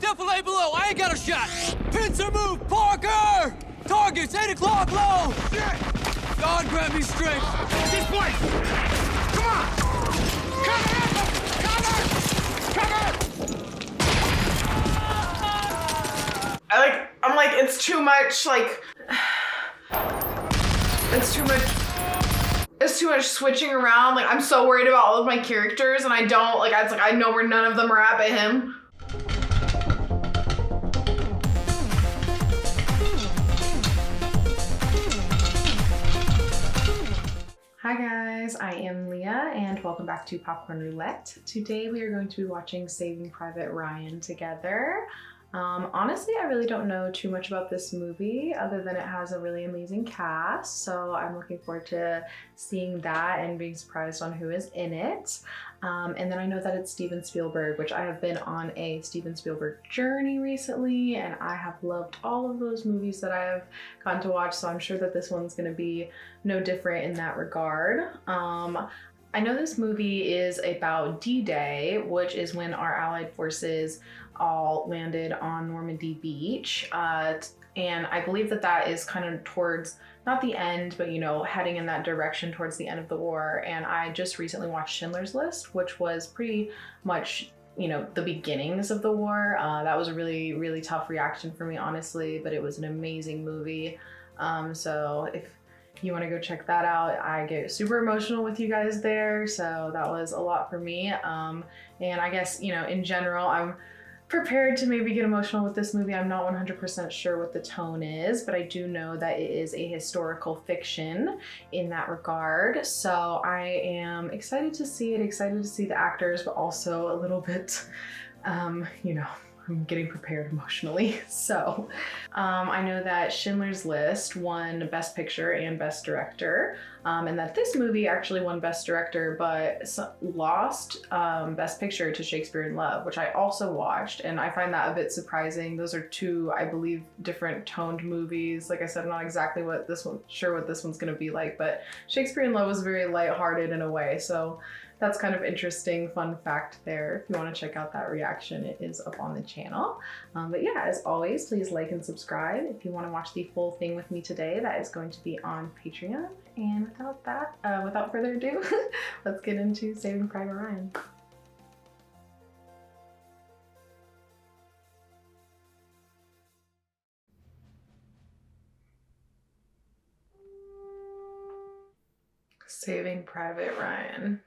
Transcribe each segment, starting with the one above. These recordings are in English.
Defilade below. I ain't got a shot. Pincer move, Parker! Targets, 8 o'clock low! Shit! God grab me straight. This way! Come on! Cover! I'm like, it's too much, like, it's too much switching around. Like, I'm so worried about all of my characters, and I don't, like, I know where none of them are at but him. Hi guys, I am Leah and welcome back to Popcorn Roulette. Today we are going to be watching Saving Private Ryan together. Honestly, I really don't know too much about this movie other than it has a really amazing cast, so I'm looking forward to seeing that and being surprised on who is in it. And then I know that it's Steven Spielberg, which I have been on a Steven Spielberg journey recently, and I have loved all of those movies that I have gotten to watch, so I'm sure that this one's going to be no different in that regard. I know this movie is about D-Day, which is when our Allied forces all landed on Normandy beach. And I believe that that is kind of towards, not the end, but you know, heading in that direction towards the end of the war. And I just recently watched Schindler's List, which was pretty much, you know, the beginnings of the war. That was a really, really tough reaction for me, honestly, but it was an amazing movie. So if you want to go check that out, I get super emotional with you guys there. So that was a lot for me. And I guess, you know, in general, I'm prepared to maybe get emotional with this movie. I'm not 100% sure what the tone is, but I do know that it is a historical fiction in that regard. So I am excited to see it, excited to see the actors, but also a little bit, you know, I'm getting prepared emotionally. So I know that Schindler's List won Best Picture and Best Director, and that this movie actually won Best Director, but lost Best Picture to Shakespeare in Love, which I also watched, and I find that a bit surprising. Those are two, I believe, different toned movies. Like I said, I'm not exactly sure what this one's gonna be like, but Shakespeare in Love was very lighthearted in a way, so that's kind of interesting fun fact there. If you want to check out that reaction, it is up on the channel. But yeah, as always, please like and subscribe. If you want to watch the full thing with me today, that is going to be on Patreon. And without further ado, let's get into Saving Private Ryan. Saving Private Ryan.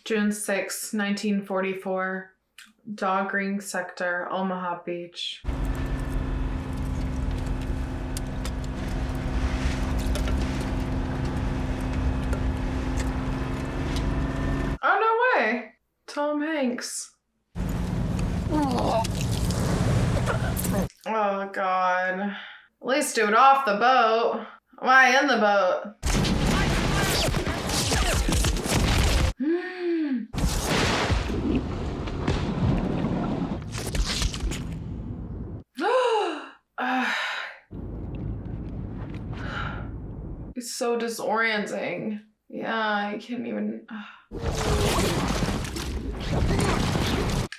June 6, 1944, Dog Ring Sector, Omaha Beach. Oh, no way! Tom Hanks. Oh, God. At least do it off the boat. Why in the boat? It's so disorienting. Yeah, I can't even.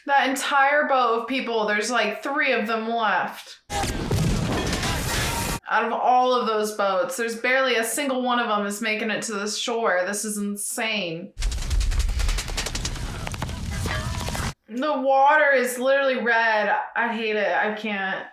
That entire boat of people, there's like 3 of them left. Out of all of those boats, there's barely a single one of them is making it to the shore. This is insane. The water is literally red. I hate it. I can't.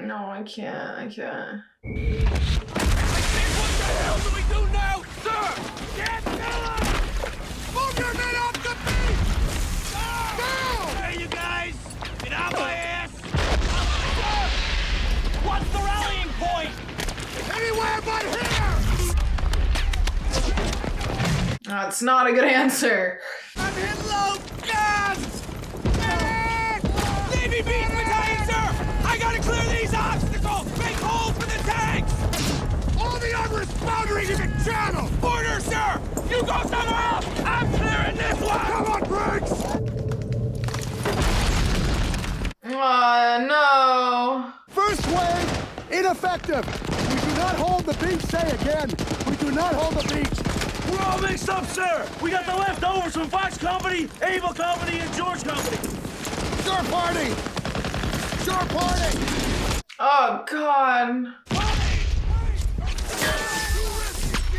No, I can't. What the hell do we do now, sir? Get Miller! Move your men up That's not a good answer. I'm hit low! Gas! Navy Beach Battalion, sir! I gotta clear these obstacles! Make holes for the tanks! All the others foundering in the channel! Order, sir! You go somewhere else! I'm clearing this one! Come on, Briggs! No. First wave, ineffective. We do not hold the beach. Say again. We do not hold the beach. We're all mixed up, sir. We got the leftovers from Fox Company, Able Company, and George Company. Sure party. Sure party. Oh, God.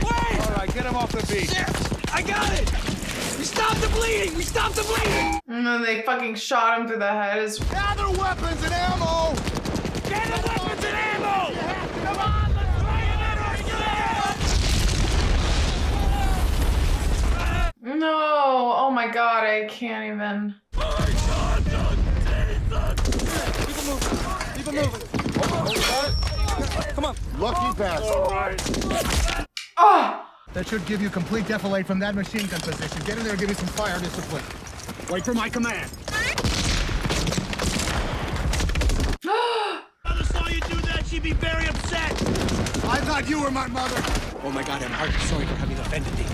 Wait! All right, get him off the beach. Shit! I got it! We stopped the bleeding! We stopped the bleeding! And then they fucking shot him through the head. Gather weapons and ammo. Gather weapons and ammo! Come on, let's try it! No. Oh my God, I can't even. Keep him moving. Come on. Lucky bastard. Oh. That should give you complete defilade from that machine gun position. Get in there and give me some fire discipline. Wait for my command. Mother saw you do that, she'd be very upset. I thought you were my mother. Oh my God, I'm heartily sorry for having offended thee.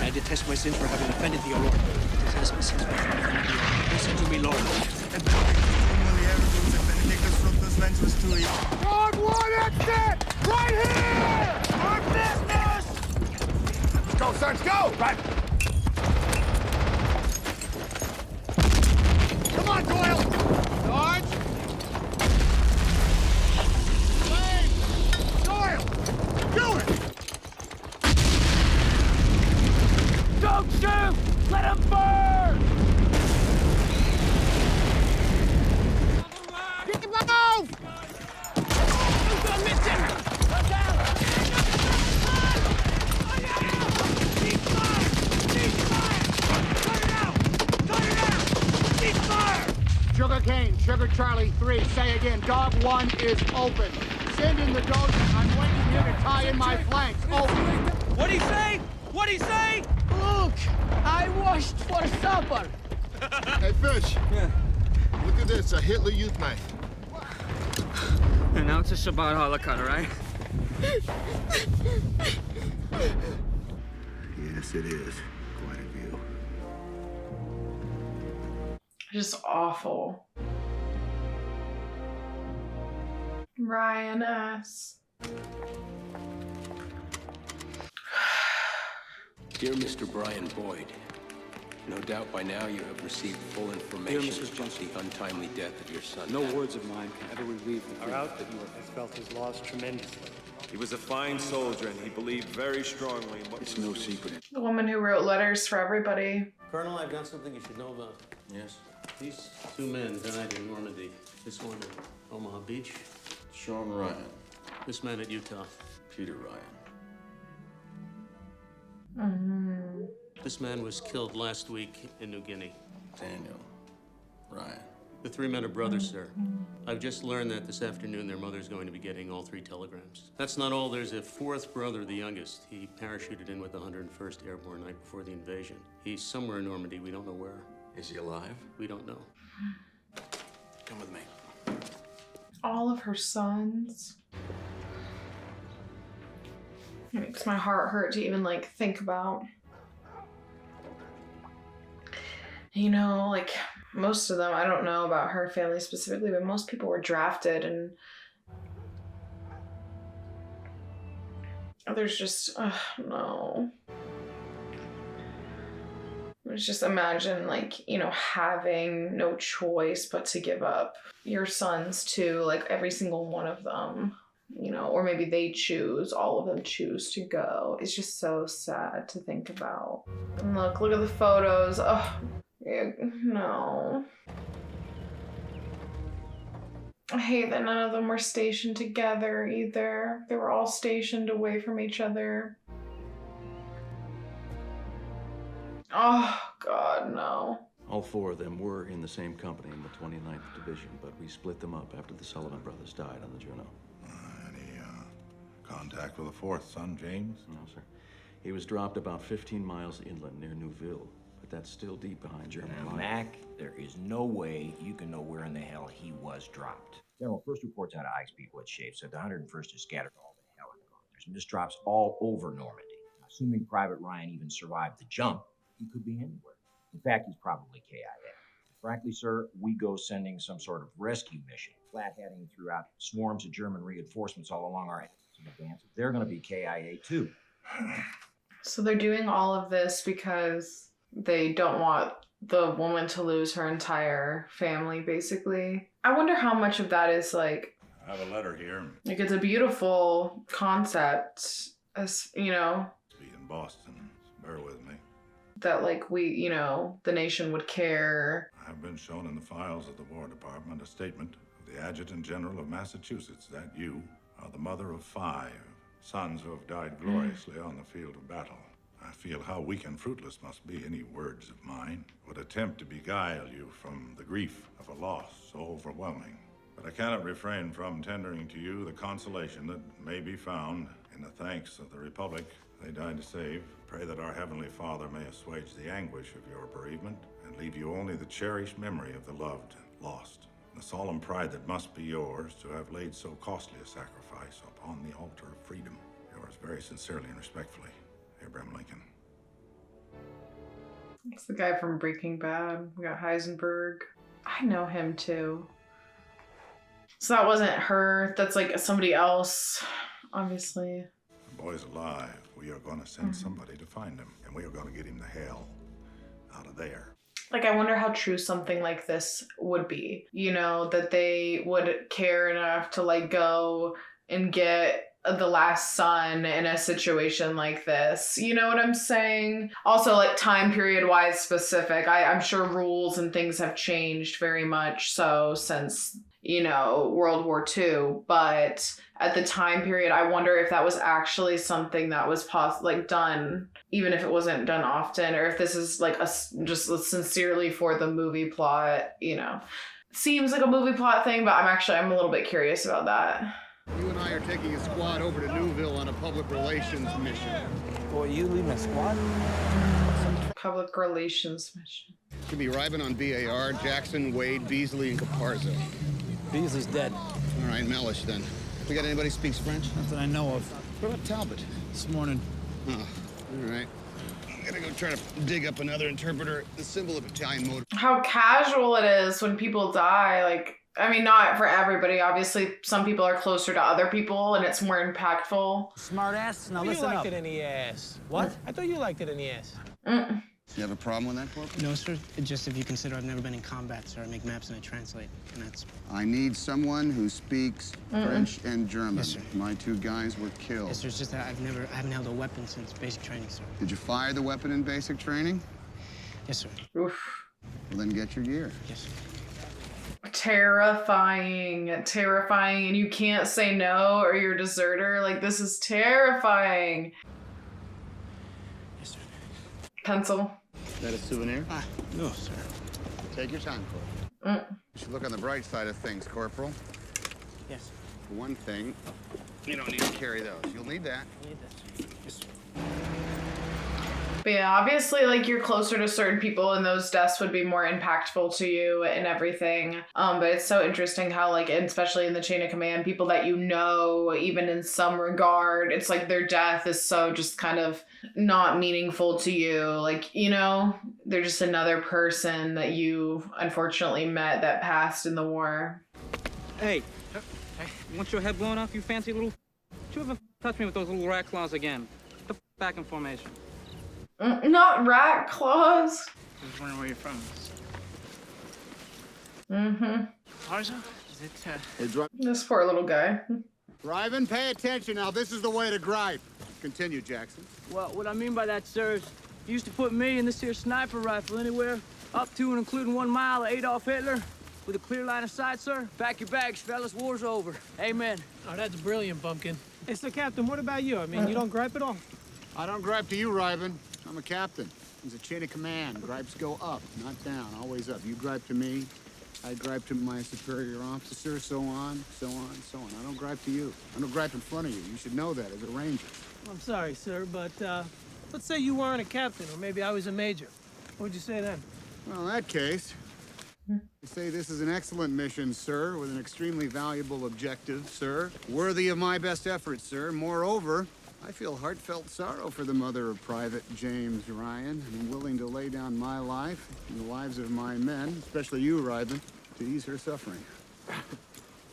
I detest my sins for having offended thee, O Lord. I detest my sins for having offended thee, O Lord. Listen to me, Lord. Dog one exit! Right here! Our business! Go, Sarge, go! Right. Come on, Doyle! Sarge! Lane! Doyle! Do it! Don't shoot! Let him burn! Keep him move! Who's gonna miss him? Look out! Cease fire! Cease fire! Cut it out! Cut it out! Cease fire! Sugar Cane, Sugar Charlie 3, say again, Dog 1 is open. Send in the dozer. I'm waiting here to tie in my flanks. Open. What'd he say? What'd he say? Look, I washed for supper. Hey, Fish. Yeah. Look at this, a Hitler Youth knife. And now it's a Shabbat holocaust, right? Yes, it is. Quite a view. Just awful. Ryan S. Dear Mr. Brian Boyd, no doubt by now you have received full information about the untimely death of your son. No words of mine can ever relieve the doubt that you have felt his loss tremendously. He was a fine soldier, and he believed very strongly in what It's no secret. The woman who wrote letters for everybody. Colonel, I've got something you should know about. Yes. These two men died in Normandy. This one at Omaha Beach. Sean Ryan. This man at Utah. Peter Ryan. This man was killed last week in New Guinea. Daniel. Ryan. The three men are brothers, sir. I've just learned that this afternoon their mother's going to be getting all 3 telegrams. That's not all. There's a 4th brother, the youngest. He parachuted in with the 101st Airborne night before the invasion. He's somewhere in Normandy. We don't know where. Is he alive? We don't know. Come with me. All of her sons. It makes my heart hurt to even like think about. You know, like most of them, I don't know about her family specifically, but most people were drafted, and there's just, no. It's just imagine, like, you know, having no choice but to give up your sons to, like, every single one of them, you know, or maybe they choose, all of them choose to go. It's just so sad to think about. And look at the photos. Oh, yeah, no. I hate that none of them were stationed together either. They were all stationed away from each other. Oh, God, no. All 4 of them were in the same company in the 29th Division, but we split them up after the Sullivan brothers died on the Juno. Any contact with the 4th son, James? No, sir. He was dropped about 15 miles inland near Newville, but that's still deep behind German Now, lines. Mac, there is no way you can know where in the hell he was dropped. General, first reports out of Ike's people at Shape said the 101st is scattered all the hell and gone. There's misdrops all over Normandy. Now, assuming Private Ryan even survived the jump, he could be anywhere. In fact, he's probably KIA. Frankly, sir, we go sending some sort of rescue mission, flat-heading throughout swarms of German reinforcements all along our advance. They're going to be KIA too. So they're doing all of this because they don't want the woman to lose her entire family, basically. I wonder how much of that is like... I have a letter here. Like, it's a beautiful concept, as you know. Be in Boston. Bear with me. That, like, we, you know, the nation would care. I have been shown in the files of the War Department a statement of the Adjutant General of Massachusetts that you are the mother of 5 sons who have died gloriously on the field of battle. I feel how weak and fruitless must be any words of mine would attempt to beguile you from the grief of a loss so overwhelming. But I cannot refrain from tendering to you the consolation that may be found in the thanks of the Republic they died to save. Pray that our Heavenly Father may assuage the anguish of your bereavement and leave you only the cherished memory of the loved and lost, and the solemn pride that must be yours to have laid so costly a sacrifice upon the altar of freedom. Yours very sincerely and respectfully, Abraham Lincoln. It's the guy from Breaking Bad. We got Heisenberg. I know him too. So that wasn't her. That's like somebody else, obviously. The boy's alive. We are going to send somebody to find him, and we are going to get him the hell out of there. Like, I wonder how true something like this would be. You know, that they would care enough to, like, go and get the last son in a situation like this. You know what I'm saying? Also, like, time period wise specific. I'm sure rules and things have changed very much so since, you know, World War II. But at the time period, I wonder if that was actually something that was done, even if it wasn't done often, or if this is like just sincerely for the movie plot, you know. Seems like a movie plot thing, but I'm a little bit curious about that. You and I are taking a squad over to Newville on a public relations mission. Boy, you leaving a squad? Public relations mission. It's gonna be Ryben on BAR, Jackson, Wade, Beasley, and Caparzo. Beasley's dead. All right, Mellish then. We got anybody speaks French? Not that I know of. What about Talbot? This morning. Oh, all right. I'm gonna go try to dig up another interpreter. The symbol of Italian motor. How casual it is when people die. Like, I mean, not for everybody. Obviously, some people are closer to other people, and it's more impactful. Smart ass. Now listen up. You liked it in the ass. What? I thought you liked it in the ass. You have a problem with that, Corporal? No, sir. Just if you consider I've never been in combat, sir. I make maps and I translate, and that's... I need someone who speaks French and German. Yes, sir. My 2 guys were killed. Yes, sir. It's just that I haven't held a weapon since basic training, sir. Did you fire the weapon in basic training? Yes, sir. Oof. Well, then get your gear. Yes, sir. Terrifying, and you can't say no or you're a deserter. Like, this is terrifying. Yes, sir. Pencil. Is that a souvenir? No, sir. Take your time, Corporal. You should look on the bright side of things, Corporal. Yes. For one thing, you don't need to carry those. You'll need that. I need this. Yes, sir. But yeah, obviously, like, you're closer to certain people and those deaths would be more impactful to you and everything. But it's so interesting how, like, and especially in the chain of command, people that you know, even in some regard, it's like their death is so just kind of not meaningful to you. Like, you know, they're just another person that you unfortunately met that passed in the war. Hey, want your head blown off, you fancy little... Don't you ever touch me with those little rat claws again. Get the back in formation. Not rat claws. I was wondering where you're from. Arza? Is it, This poor little guy. Ryben, pay attention now. This is the way to gripe. Continue, Jackson. Well, what I mean by that, sir, is you used to put me and this here sniper rifle anywhere up to and including 1 mile of Adolf Hitler with a clear line of sight, sir. Pack your bags, fellas. War's over. Amen. Oh, that's brilliant, Bumpkin. Hey, so, Captain, what about you? I mean, you don't gripe at all? I don't gripe to you, Ryben. I'm a captain. There's a chain of command. Gripes go up, not down. Always up. You gripe to me. I gripe to my superior officer, so on, so on, so on. I don't gripe to you. I don't gripe in front of you. You should know that as a ranger. I'm sorry, sir, but Let's say you weren't a captain, or maybe I was a major. What would you say then? Well, in that case, I say this is an excellent mission, sir, with an extremely valuable objective, sir. Worthy of my best efforts, sir. Moreover, I feel heartfelt sorrow for the mother of Private James Ryan, and I'm willing to lay down my life and the lives of my men, especially you, Ryben, to ease her suffering.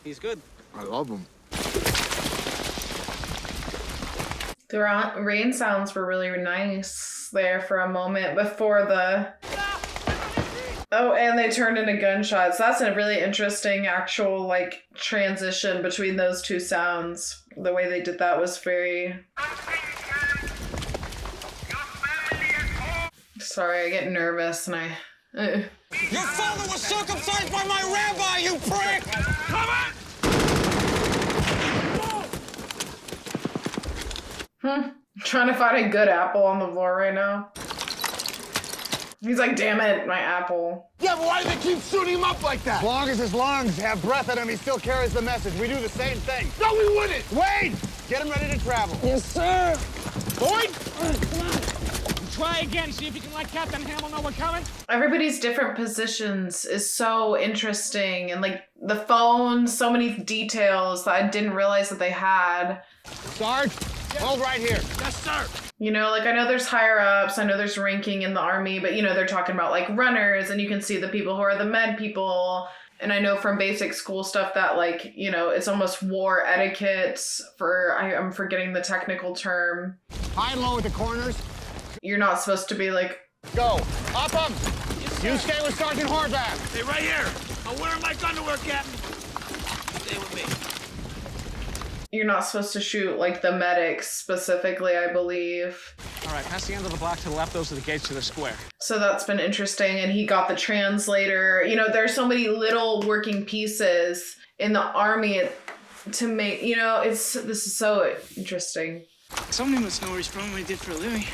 He's good. I love him. The rain sounds were really nice there for a moment before the... Oh, and they turned into gunshots. That's a really interesting actual, like, transition between those two sounds. The way they did that was very... Sorry, I get nervous and I... Your father was circumcised by my rabbi, you prick! Come on! Trying to find a good apple on the floor right now. He's like, damn it, my apple. Yeah, but why do they keep shooting him up like that? As long as his lungs have breath in him, he still carries the message. We do the same thing. No, we wouldn't! Wade! Get him ready to travel. Yes, sir! Boyd! Come on. Try again, see if you can let Captain Hamill know we're coming. Everybody's different positions is so interesting, and like the phone, so many details that I didn't realize that they had. Sarge, hold right here. Yes, sir. You know, like I know there's higher ups, I know there's ranking in the army, but you know, they're talking about like runners, and you can see the people who are the med people. And I know from basic school stuff that like, you know, it's almost war etiquette for, I'm forgetting the technical term. High and low at the corners. You're not supposed to be like... Go. Up them. You stay with Sergeant Horvath. Stay right here. I'll wear my underwear, Captain. Stay with me. You're not supposed to shoot like the medics specifically, I believe. All right, past the end of the block to the left, those are the gates to the square. So that's been interesting, and he got the translator. You know, there's so many little working pieces in the army to make, you know, this is so interesting. Somebody must know where he's from, what he did for a living.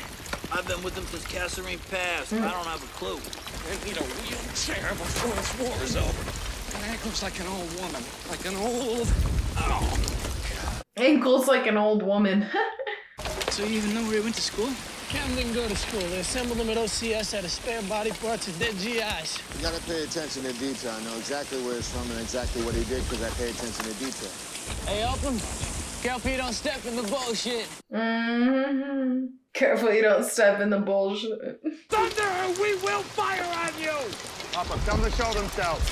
I've been with him since Kasserine Pass. I don't have a clue. I need a wheelchair before this war is over. And ankles like an old woman. Like an old... Oh, God. Ankles like an old woman. So you even know where he went to school? Captain didn't go to school. They assembled him at OCS out of spare body parts of dead GIs. You gotta pay attention to detail. I know exactly where he's from and exactly what he did because I pay attention to detail. Hey, Elton. Careful you don't step in the bullshit. Mm-hmm. Careful you don't step in the bullshit. Thunder, or we will fire on you! Up, tell them to show themselves.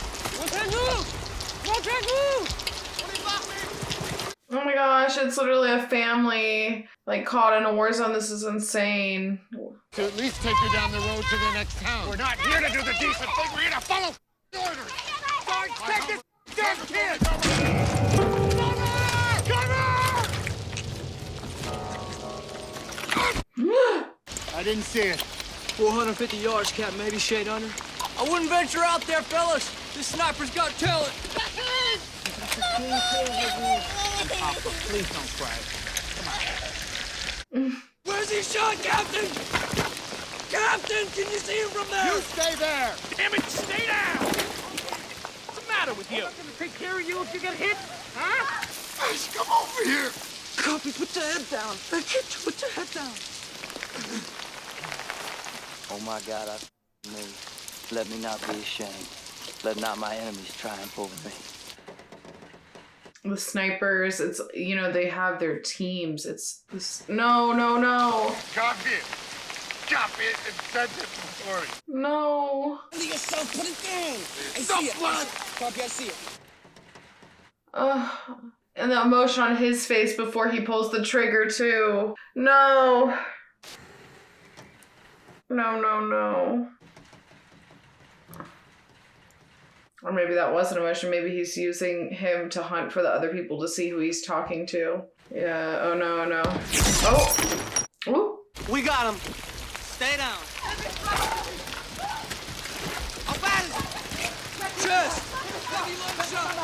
Oh my gosh, it's literally a family like caught in a war zone. This is insane. To at least take you down the road to the next town. We're not here to do the decent thing. We're here to follow orders. Sarge, take this damn kid! I didn't see it. 450 yards, Cap, maybe shade under. I wouldn't venture out there, fellas. This sniper's got talent. Please don't cry. Come on. Where's he shot, Captain? Captain, can you see him from there? You stay there! Damn it, stay down! What's the matter with you? I'm not gonna take care of you if you get hit, huh? Guys, come over here! Copy, put your head down. Put your head down. Oh my God, me. Let me not be ashamed. Let not my enemies triumph over me. The snipers, it's, you know, they have their teams. It's this. No. Copy it. Copy it and send it for me. No. Leave yourself, put it down. I see it. Blood. Copy, I see it. And the emotion on his face before he pulls the trigger too. No. No. Or maybe that wasn't emotion. Maybe he's using him to hunt for the other people to see who he's talking to. Yeah, oh no. Oh! Ooh! We got him. Stay down. How bad is it? Chest! Heavy lung shot.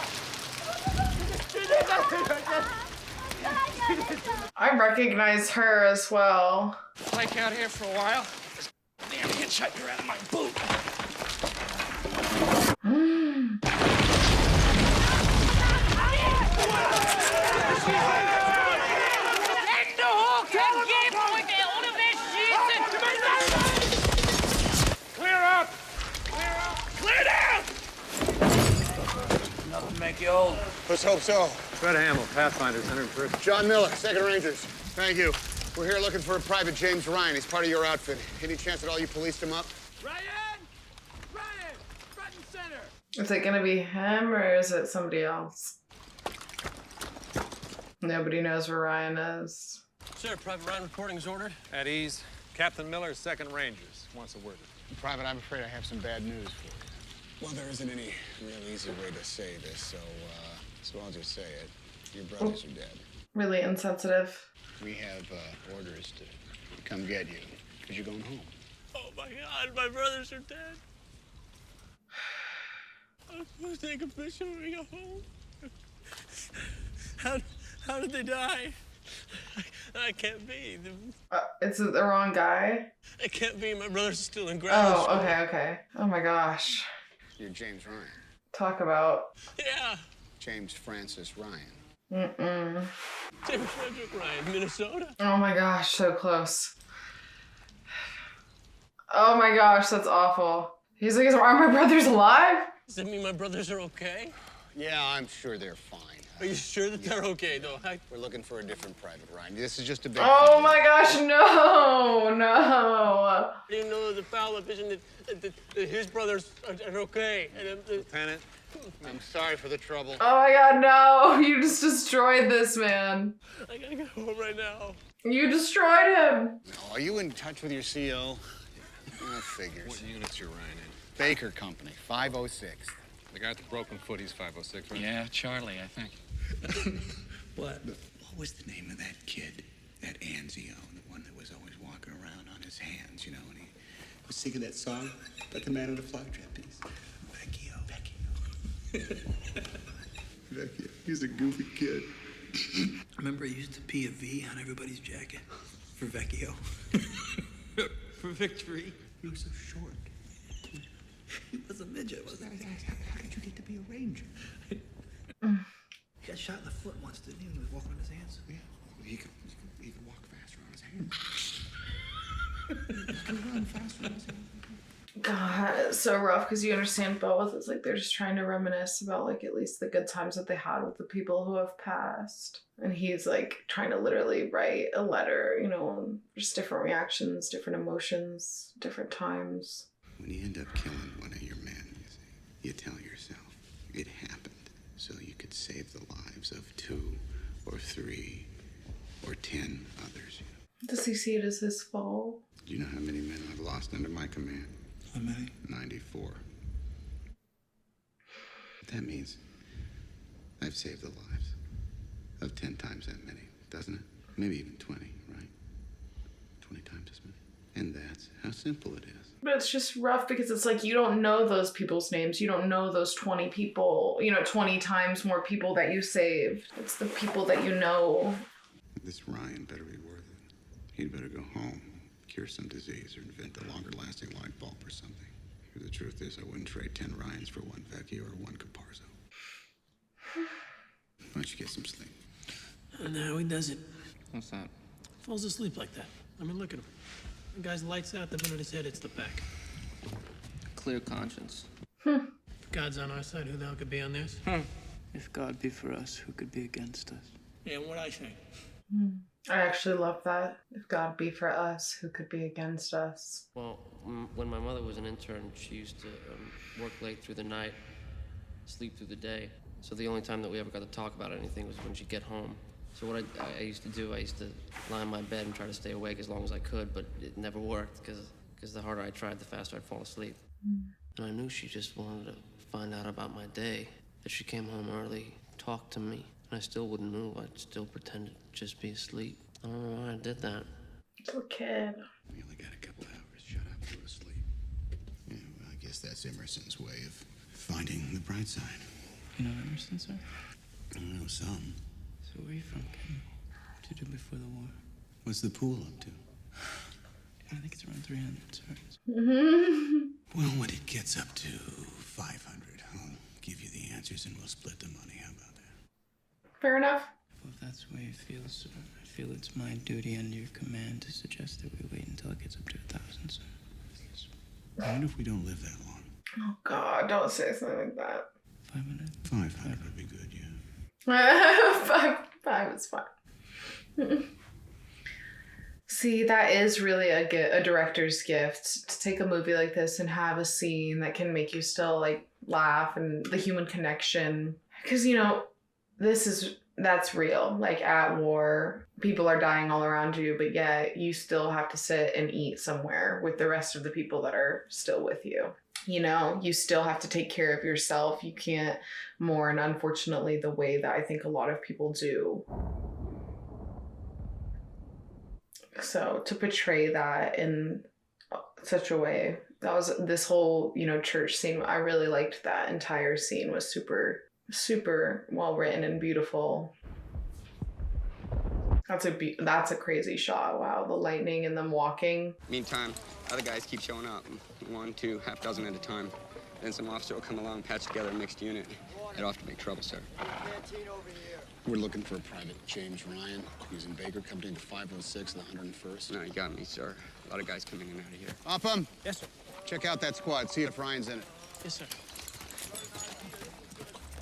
I recognize her as well. Blank out here for a while. This damn hitchhiker out of my boot. Let's hope so. Fred Hamill, Pathfinders, 101st. John Miller, 2nd Rangers. Thank you. We're here looking for a Private James Ryan. He's part of your outfit. Any chance at all you policed him up? Ryan! Ryan! Front and center! Is it gonna be him or is it somebody else? Nobody knows where Ryan is. Sir, Private Ryan reporting is ordered. At ease. Captain Miller, 2nd Rangers, wants a word. Private, I'm afraid I have some bad news for you. Well, there isn't any real easy way to say this, so I'll just say it. Your brothers are dead. Really insensitive. We have orders to come get you, because you're going home. Oh my God, my brothers are dead. I was supposed to take a picture when we got home. How did they die? I can't be. It's the wrong guy. It can't be. My brothers are still in ground school. Okay. Oh my gosh. You're James Ryan. Talk about. Yeah. James Francis Ryan. James Frederick Ryan, Minnesota. Oh my gosh, so close. Oh my gosh, that's awful. He's like, are my brothers alive? Does that mean my brothers are okay? Yeah, I'm sure they're fine. Are you sure that they're okay, though? We're looking for a different Private Ryan. This is just a big... Oh my gosh, no. I didn't know the foul vision that his brothers are okay. Lieutenant, I'm sorry for the trouble. Oh my God, no. You just destroyed this man. I gotta get home right now. You destroyed him. No, are you in touch with your CO? Figures. What units you're Ryan in? Baker Company, 506. The guy with the broken foot, he's 506, right? Yeah, Charlie, I think. What? What was the name of that kid? That Anzio, the one that was always walking around on his hands, you know, and he was singing that song about the man on the fly trapeze. Vecchio. Vecchio. He's a goofy kid. Remember, he used to pee a V on everybody's jacket for Vecchio. For victory. He was so short. He was a midget, wasn't he? How did you get to be a ranger? He got shot in the foot once, didn't he? When he was walking on his hands. Yeah. He could walk faster on his hands. He could run faster on his hands. God, it's so rough because you understand both. It's like they're just trying to reminisce about like at least the good times that they had with the people who have passed. And he's like trying to literally write a letter, you know, just different reactions, different emotions, different times. When you end up killing one of your men, you tell yourself it happened so you could save the lives of 2 or 3 or 10 others. Does he see it as his fault? Do you know how many men I've lost under my command? How many? 94. That means I've saved the lives of 10 times that many, doesn't it? Maybe even 20, right? 20 times as many. And that's how simple it is. But it's just rough because it's like you don't know those people's names. You don't know those 20 people, 20 times more people that you saved. It's the people that you know. This Ryan better be worth it. He'd better go home, cure some disease, or invent a longer-lasting light bulb or something. The truth is, I wouldn't trade 10 Ryans for 1 Vecchio or 1 Caparzo. Why don't you get some sleep? And now he does it. What's that? Falls asleep like that. I mean, look at him. The guy's lights out, the minute his head hits the back. Clear conscience. If God's on our side, who the hell could be on theirs? If God be for us, who could be against us? Yeah, what'd I say? I actually love that. If God be for us, who could be against us? Well, when my mother was an intern, she used to work late through the night, sleep through the day. So the only time that we ever got to talk about anything was when she'd get home. So what I used to do, I used to lie in my bed and try to stay awake as long as I could, but it never worked because the harder I tried, the faster I'd fall asleep. And I knew she just wanted to find out about my day, that she came home early, talked to me, and I still wouldn't move. I'd still pretend to just be asleep. I don't know why I did that. Little kid. We only got a couple hours. Shut up, go to sleep. Yeah, well, I guess that's Emerson's way of finding the bright side. You know Emerson, sir? I don't know, some. So where are you from, Ken? What did you do before the war? What's the pool up to? I think it's around 300, sir. Well, when it gets up to 500, I'll give you the answers and we'll split the money. How about that? Fair enough. Well, if that's the way you feel, sir, I feel it's my duty under your command to suggest that we wait until it gets up to 1,000, sir. I wonder if we don't live that long. Oh, God, don't say something like that. 500? 500 would be good, yeah. Five is fine. See, that is really a director's gift, to take a movie like this and have a scene that can make you still like laugh, and the human connection. Because, you know, that's real. Like, at war, people are dying all around you, but yet you still have to sit and eat somewhere with the rest of the people that are still with you. You know, you still have to take care of yourself. You can't mourn, unfortunately, the way that I think a lot of people do. So to portray that in such a way, that was this whole, you know, church scene. I really liked that entire scene. Was super, super well written and beautiful. That's a crazy shot. Wow, the lightning and them walking. Meantime, other guys keep showing up. 1, 2, half dozen at a time. Then some officer will come along, patch together a mixed unit. Head off to make trouble, sir. We're looking for a Private James Ryan. He's in Baker Company to 506 and the 101st. No, you got me, sir. A lot of guys coming in and out of here. Upham. Yes, sir. Check out that squad. See if Ryan's in it. Yes, sir.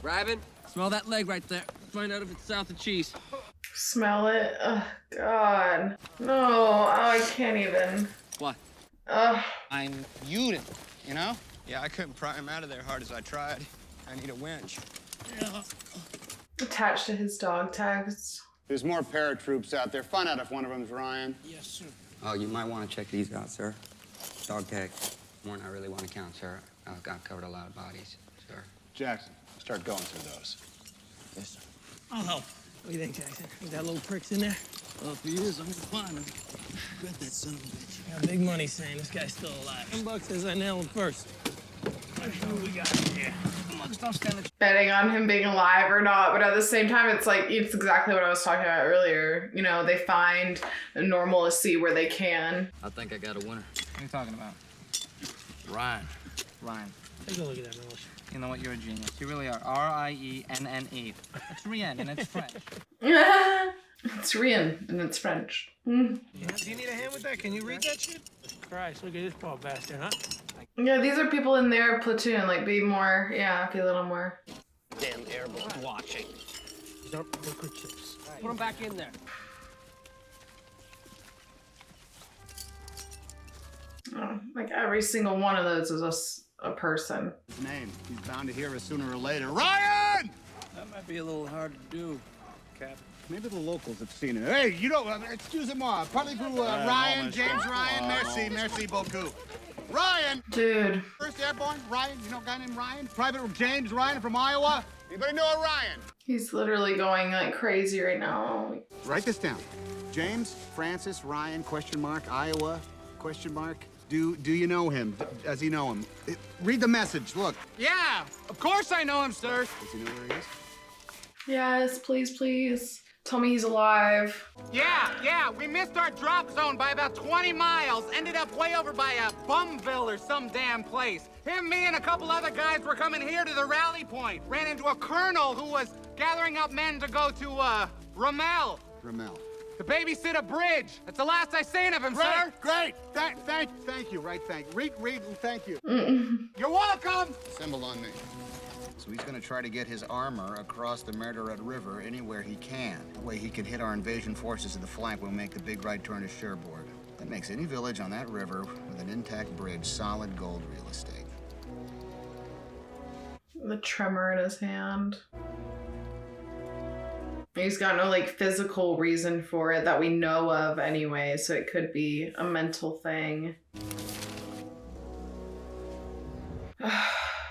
Rabin, smell that leg right there. Find out if it's south of cheese. Smell it. Oh, God. No. Oh, I can't even. What? I'm Uden, you know? Yeah, I couldn't pry him out of there hard as I tried. I need a winch. Attached to his dog tags. There's more paratroops out there. Find out if one of them's Ryan. Yes, sir. Oh, you might want to check these out, sir. Dog tag. More than I really want to count, sir. I've covered a lot of bodies, sir. Jackson, start going through those. Yes, sir. I'll help. What do you think, Jackson? Think that little prick's in there? Well, if he is, I'm gonna find him. Got that son of a bitch. I got big money saying this guy's still alive. $10 says I nail him first. Let's see what we got here. Betting on him being alive or not, but at the same time, it's like, it's exactly what I was talking about earlier. You know, they find normalcy where they can. I think I got a winner. What are you talking about? Ryan. Ryan. Take a look at that, Militia. You know what? You're a genius. You really are. R-I-E-N-N-E. It's Rien, and it's French. It's Rien, and it's French. Do you need a hand with that? Can you read that shit? Christ, look at this poor bastard, huh? Yeah, these are people in their platoon. Like, be more, yeah, be a little more. Damn airboat watching. These aren't poker chips. Put him back in there. Oh, like, every single one of those is a person. His name. He's bound to hear us sooner or later. Ryan! That might be a little hard to do, Cap. Maybe the locals have seen it. Hey, you know, excusez-moi. Parlez-vous, Ryan, James Ryan? Merci beaucoup. Ryan! Dude. First Airborne, Ryan. You know a guy named Ryan? Private James Ryan from Iowa? Anybody know a Ryan? He's literally going like crazy right now. Write this down. James Francis Ryan, question mark, Iowa, question mark. Do you know him? Does he know him? Read the message, look. Yeah, of course I know him, sir. Does he know where he is? Yes, please, please. Tell me he's alive. Yeah, we missed our drop zone by about 20 miles. Ended up way over by Bumville or some damn place. Him, me, and a couple other guys were coming here to the rally point. Ran into a colonel who was gathering up men to go to, Rommel. Rommel. To babysit a bridge. That's the last I seen of him, sir. Great. Thank you. Read, thank you. You're welcome. Assemble on me. So he's gonna try to get his armor across the Margaret River anywhere he can. That way he can hit our invasion forces at the flank when we make the big right turn to Cherbourg. That makes any village on that river with an intact bridge solid gold real estate. The tremor in his hand. He's got no like physical reason for it that we know of anyway, so it could be a mental thing.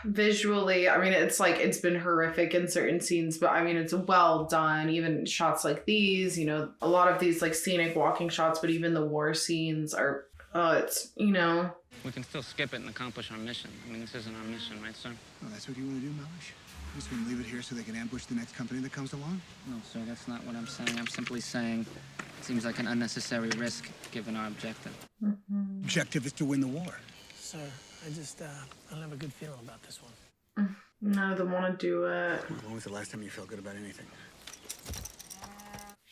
Visually, I mean, it's like, it's been horrific in certain scenes, but I mean, it's well done. Even shots like these, you know, a lot of these like scenic walking shots, but even the war scenes are, it's, you know. We can still skip it and accomplish our mission. I mean, this isn't our mission, right, sir? Oh, that's what you want to do, Mellish? You just want to leave it here so they can ambush the next company that comes along? No, sir, that's not what I'm saying. I'm simply saying it seems like an unnecessary risk given our objective. Objective is to win the war. Sir, I don't have a good feeling about this one. None of them want to do it. When was the last time you felt good about anything?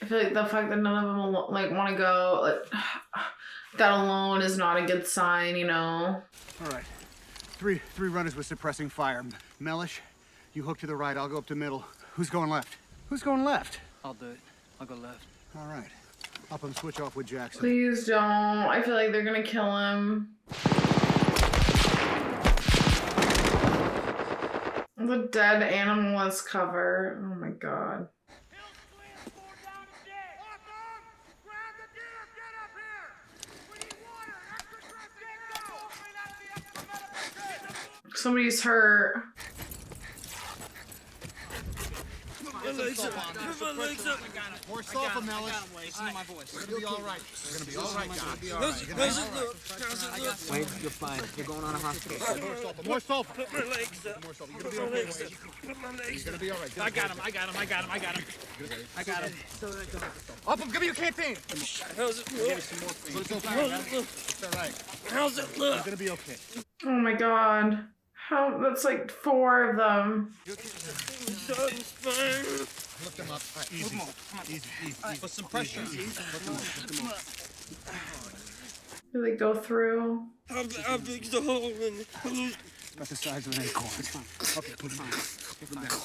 I feel like the fact that none of them like want to go, like, that alone is not a good sign, you know. All right, three runners with suppressing fire. Mellish, you hook to the right. I'll go up to middle. Who's going left? Who's going left? I'll do it. I'll go left. All right. Up and switch off with Jackson. Please don't. I feel like they're gonna kill him. The dead animalist cover. Oh my god. Somebody's hurt. More sulfur, Mellis. Listen to my voice. We're gonna be all right. We're gonna be all right, guys. Wade, you're fine. You're going on a hospital. More sulfur. Put my legs up. More sulfur. You're gonna be okay. Put my legs You're gonna be all right. I got him. I got him. Up him. Give me your canteen. How's it look? It's okay. It's all right. How's it look? You're gonna be okay. Oh my god. How? That's like 4 of them. Lift them up. Right, easy. Easy. Put some pressure. Do they go through? How big's the hole in it? About the size of an acorn. Okay, put them down.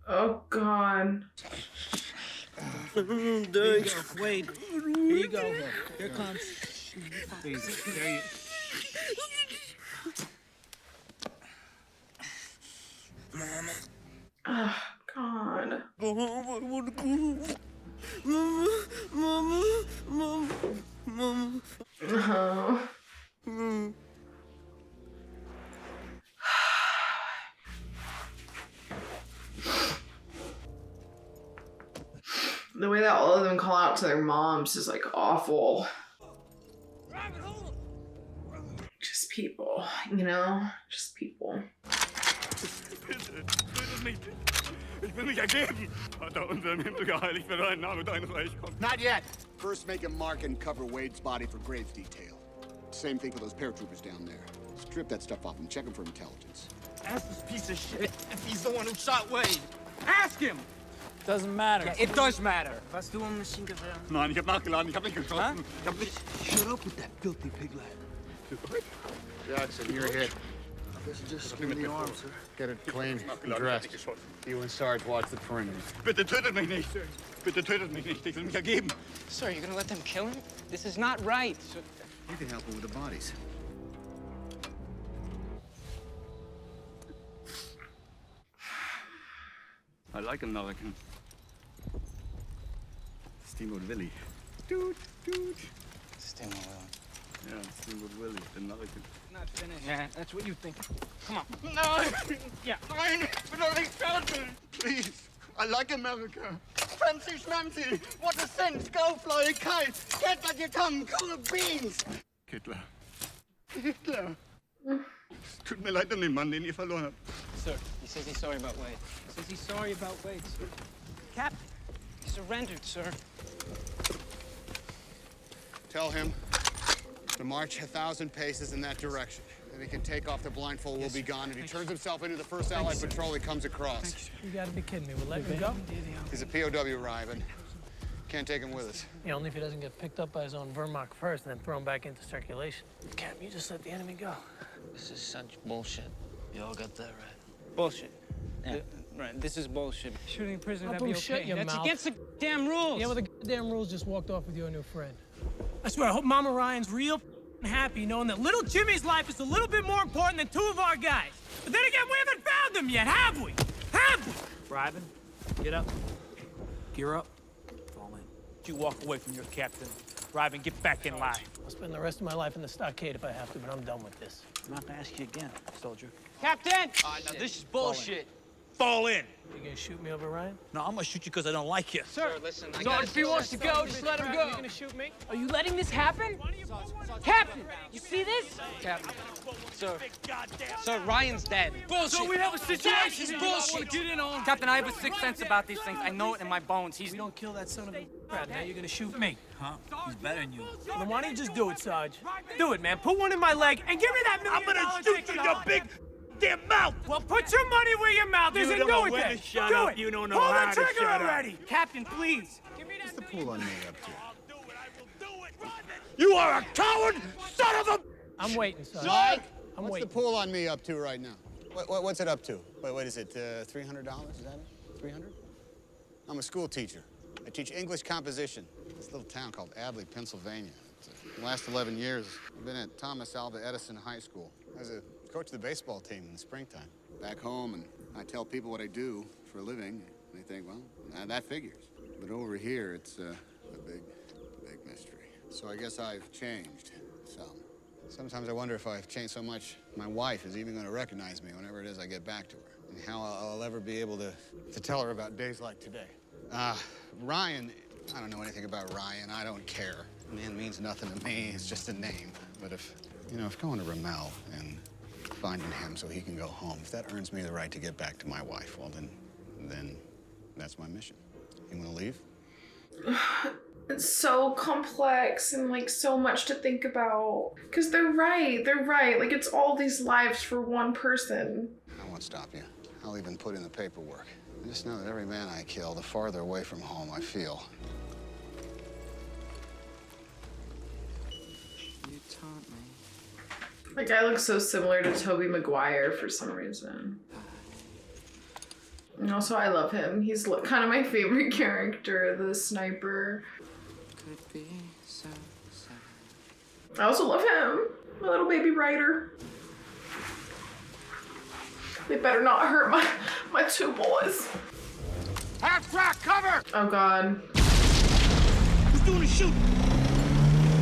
Oh god. There you go. Wade. Here you go. Here it comes. Easy. There you Mama. Oh god. Go home. I want to go home. Mama. No. The way that all of them call out to their moms is like awful. Just people, you know? Just people. Not yet. First, make a mark and cover Wade's body for grave detail. Same thing for those paratroopers down there. Strip that stuff off and check them for intelligence. Ask this piece of shit if he's the one who shot Wade. Ask him. Doesn't matter. Yeah, it does matter. Was du Maschinengewehr? Nein, ich hab nachgeladen, ich hab nicht geschossen. Ich hab nicht... Shut up with that filthy pig lad. Jackson, you're hit. This is just in the arm, sir. Get it clean and dressed. You and Sarge watch the perimeter. Bitte tötet mich nicht. Bitte tötet mich nicht. Ich will mich ergeben. Sir, you're gonna let them kill him? This is not right. You can help him with the bodies. I like American. Steamboat Willie. Dude. Steamboat Willie. Yeah, Steamboat Willie, American. Not finished. Yeah, that's what you think. Come on. No! Yeah. Nein, ich bin doch nicht fertig. Please, I like America. Fancy schmancy. What a sense. Go fly a kite. Get back your tongue. Cool of beans. Hitler. Es tut mir leid um den Mann, den ihr verloren habt. Sir, he says he's sorry about Wade. He says he's sorry about Wade, sir. Captain, he surrendered, sir. Tell him to march 1,000 paces in that direction. If he can take off the blindfold, we'll be gone. If he turns himself into the first Allied patrol he comes across. You gotta be kidding me. We'll let him go? He's a POW, Ryman. Can't take him with us. Yeah, only if he doesn't get picked up by his own Wehrmacht first and then thrown back into circulation. Cap, you just let the enemy go. This is such bullshit. You all got that right. Bullshit. Yeah. Right, this is bullshit. Shooting a prisoner, that'd boom, be shut okay. your That's mouth. against the damn rules. Yeah, well, the damn rules just walked off with your new friend. I swear, I hope Mama Ryan's real happy knowing that little Jimmy's life is a little bit more important than 2 of our guys. But then again, we haven't found them yet, have we? Have we? Ryman, get up. Gear up. Fall in. You walk away from your captain. Ryman, get back in line. I'll spend the rest of my life in the stockade if I have to, but I'm done with this. I'm not gonna ask you again, soldier. Captain! Now this is bullshit. Fall in. You gonna shoot me over Ryan? No, I'm gonna shoot you because I don't like you. Sir, listen, so if he wants to go, just let him go. You gonna shoot me? Are you letting this happen? Captain, you see this? Captain. Sir, Ryan's dead. Bullshit. So we have a situation. This is bullshit. Get in on. Captain, I have a sixth sense about these things. I know it in my bones. We don't kill that son of a crap. Now you're gonna shoot me. Huh? He's better than you. Then why don't you just do it, Sarge? Do it, man. Put one in my leg and give me that $1 million. I'm gonna shoot you in your big damn mouth. Well, put your money where your mouth is and do it then. Shut do up. it. You don't know Pull how the to trigger shut already. up. Captain, please. What's the pool on me up to? You are a coward, son of a... I'm waiting, Sarge. Mike, I'm what's waiting. the pool on me up to right now? What's it up to? Wait, what is it? $300? Is that it? 300? I'm a school teacher. I teach English composition. This little town called Adley, Pennsylvania. The last 11 years, I've been at Thomas Alva Edison High School. I was a coach of the baseball team in the springtime. Back home, and I tell people what I do for a living. They think, well, that figures. But over here, it's a big mystery. So I guess I've changed some. Sometimes I wonder if I've changed so much, my wife is even going to recognize me whenever it is I get back to her. And how I'll ever be able to tell her about days like today. Ryan, I don't know anything about Ryan. I don't care. Man means nothing to me. It's just a name. But if going to Ramel and finding him so he can go home, if that earns me the right to get back to my wife, well, then that's my mission. You want to leave? It's so complex and like so much to think about. Because they're right. Like it's all these lives for one person. I won't stop you. I'll even put in the paperwork. I just know that every man I kill, the farther away from home I feel. You taunt me. Like I look so similar to Tobey Maguire for some reason. And also I love him. He's kind of my favorite character, the sniper. Could be so sad. I also love him, my little baby Ryder. They better not hurt my two boys. Half track, cover! Oh God. Who's doing the shooting?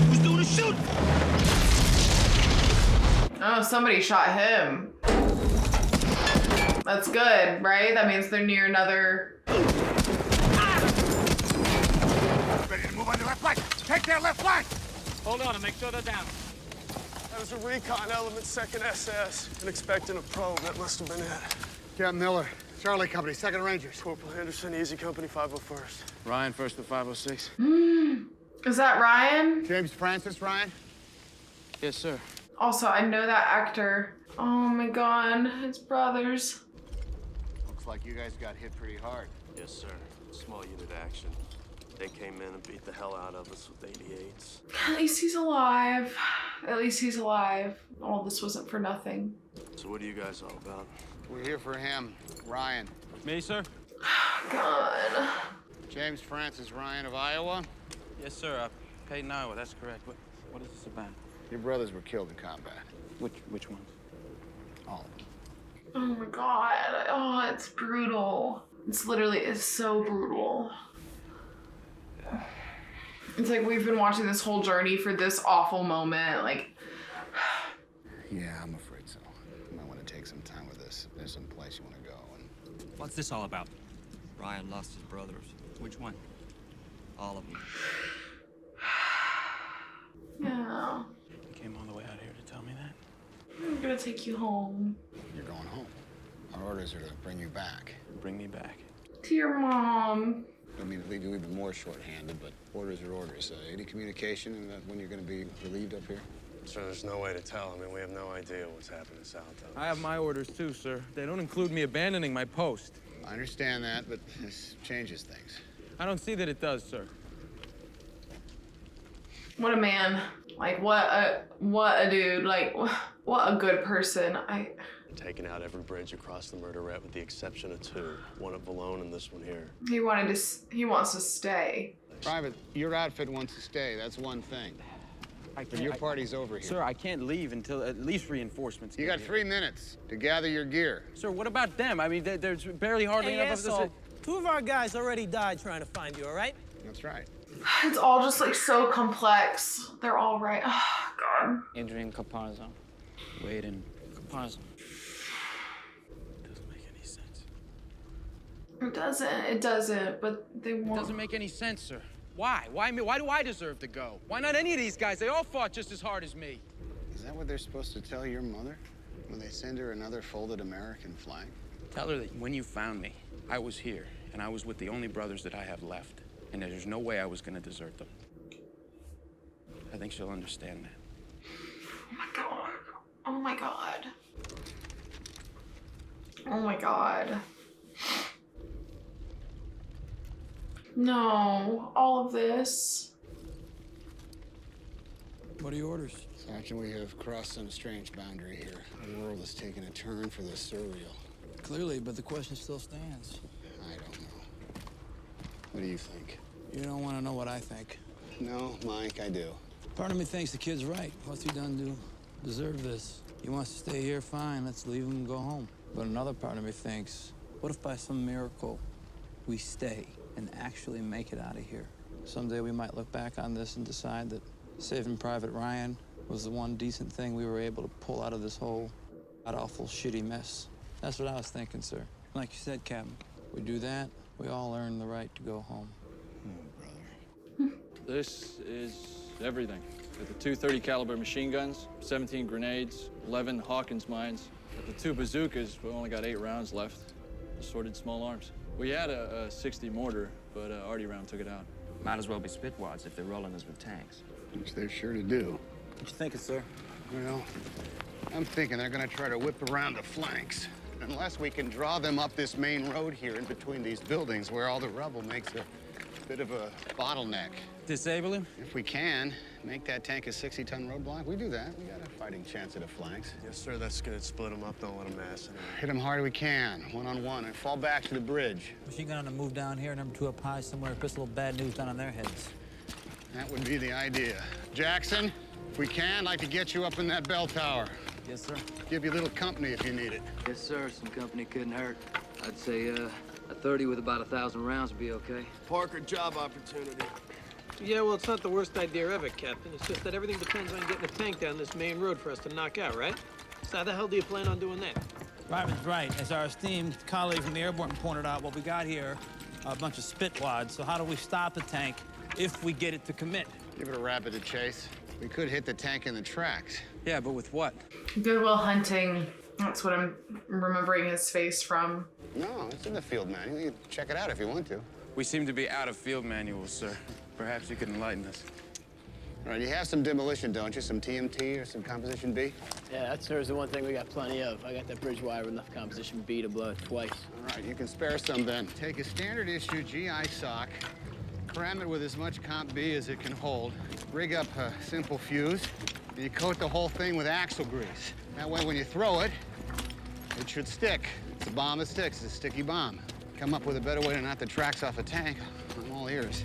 Who's doing the shooting? Oh, somebody shot him. That's good, right? That means they're near another. Ready to move on the left flank. Take their left flank. Hold on and make sure they're down. That was a recon element, 2nd SS. And expecting a probe. That must have been it. Captain Miller, Charlie Company, 2nd Rangers. Corporal Henderson, Easy Company, 501st. Ryan, 1st to 506. Is that Ryan? James Francis, Ryan? Yes, sir. Also, I know that actor. Oh my God, his brothers. Looks like you guys got hit pretty hard. Yes, sir. Small unit action. They came in and beat the hell out of us with 88s. At least he's alive. At least he's alive. All this wasn't for nothing. So what are you guys all about? We're here for him, Ryan. Me, sir? God. James Francis Ryan of Iowa. Yes, sir. Peyton, Iowa. That's correct. What is this about? Your brothers were killed in combat. Which ones? All of them. Oh my God. Oh, it's brutal. It's so brutal. It's like we've been watching this whole journey for this awful moment. Like, Yeah, I'm afraid so. You might want to take some time with this. If there's some place you want to go. And What's this all about? Ryan lost his brothers. Which one? All of them. yeah. You came all the way out here to tell me that? I'm gonna take you home. you're going home. Our orders are to bring you back. Bring me back. To your mom. I mean, to leave you even more short-handed, but orders are orders. Any communication and when you're going to be relieved up here? Sir, there's no way to tell. I mean, we have no idea what's happening south of us. I have my orders too, sir. They don't include me abandoning my post. I understand that, but this changes things. I don't see that it does, sir. What a man. Like, what a dude. Like, what a good person. Taking out every bridge across the murderette with the exception of 2. One at Valone and this one here. He wants to stay. Private, your outfit wants to stay. That's one thing. But your party's over here. Sir, I can't leave until at least reinforcements. You got 3 minutes to gather your gear. Sir, what about them? I mean, there's barely hardly Hey, enough of asshole. this. 2 of our guys already died trying to find you, all right? That's right. It's all just like so complex. They're all right. Oh, God. Adrian Caparzo. Wade and Caparzo. Doesn't make any sense. It doesn't, but they It won't. doesn't make any sense, sir. Why? Why me? Why do I deserve to go? Why not any of these guys? They all fought just as hard as me. Is that what they're supposed to tell your mother when they send her another folded American flag? Tell her that when you found me, I was here, and I was with the only brothers that I have left, and that there's no way I was gonna desert them. I think she'll understand that. Oh my God. Oh my God. Oh my God. No, all of this. What are your orders? Sergeant, we have crossed some strange boundary here. The world has taken a turn for the surreal. Clearly, but the question still stands. I don't What do you think? You don't want to know what I think. No, Mike, I do. Part of me thinks the kid's right. What's he done to deserve this? He wants to stay here, fine. Let's leave him and go home. But another part of me thinks, what if by some miracle we stay and actually make it out of here? Someday we might look back on this and decide that saving Private Ryan was the one decent thing we were able to pull out of this whole awful, shitty mess. That's what I was thinking, sir. Like you said, Captain, we do that, we all earn the right to go home. This is everything. With the 230 caliber machine guns, 17 grenades, 11 Hawkins mines. With the 2 bazookas, we only got 8 rounds left. Assorted small arms. We had a 60 mortar, but Artie round took it out. Might as well be spitwads if they're rolling us with tanks. Which they're sure to do. What you thinking, sir? Well, I'm thinking they're gonna try to whip around the flanks. Unless we can draw them up this main road here in between these buildings where all the rubble makes a bit of a bottleneck. Disable him? If we can, make that tank a 60-ton roadblock, we do that. We got a fighting chance at the flanks. Yes, sir, that's good. Split them up, don't let them mass anymore. Hit them hard we can, one-on-one, and fall back to the bridge. Machine gun on the move down here, number 2 up high somewhere. Put a little bad news down on their heads. That would be the idea. Jackson, if we can, I'd like to get you up in that bell tower. Yes, sir. Give you a little company if you need it. Yes, sir. Some company couldn't hurt. I'd say a 30 with about 1,000 rounds would be okay. Parker, job opportunity. Yeah, well, it's not the worst idea ever, Captain. It's just that everything depends on getting a tank down this main road for us to knock out, right? So how the hell do you plan on doing that? Ryman's right. As our esteemed colleague from the airborne pointed out, what we got here are a bunch of spitwads. So how do we stop the tank if we get it to commit? Give it a rapid chase. We could hit the tank in the tracks. Yeah, but with what? Goodwill Hunting. That's what I'm remembering his face from. No, it's in the field manual. You can check it out if you want to. We seem to be out of field manuals, sir. Perhaps you could enlighten us. All right, you have some demolition, don't you? Some TMT or some Composition B? Yeah, that serves the one thing we got plenty of. I got that bridge wire with enough Composition B to blow it twice. All right, you can spare some then. Take a standard issue GI sock, cram it with as much Comp B as it can hold, rig up a simple fuse, and you coat the whole thing with axle grease. That way, when you throw it, it should stick. It's a bomb that sticks. It's a sticky bomb. Come up with a better way to knock the tracks off a tank, I'm all ears.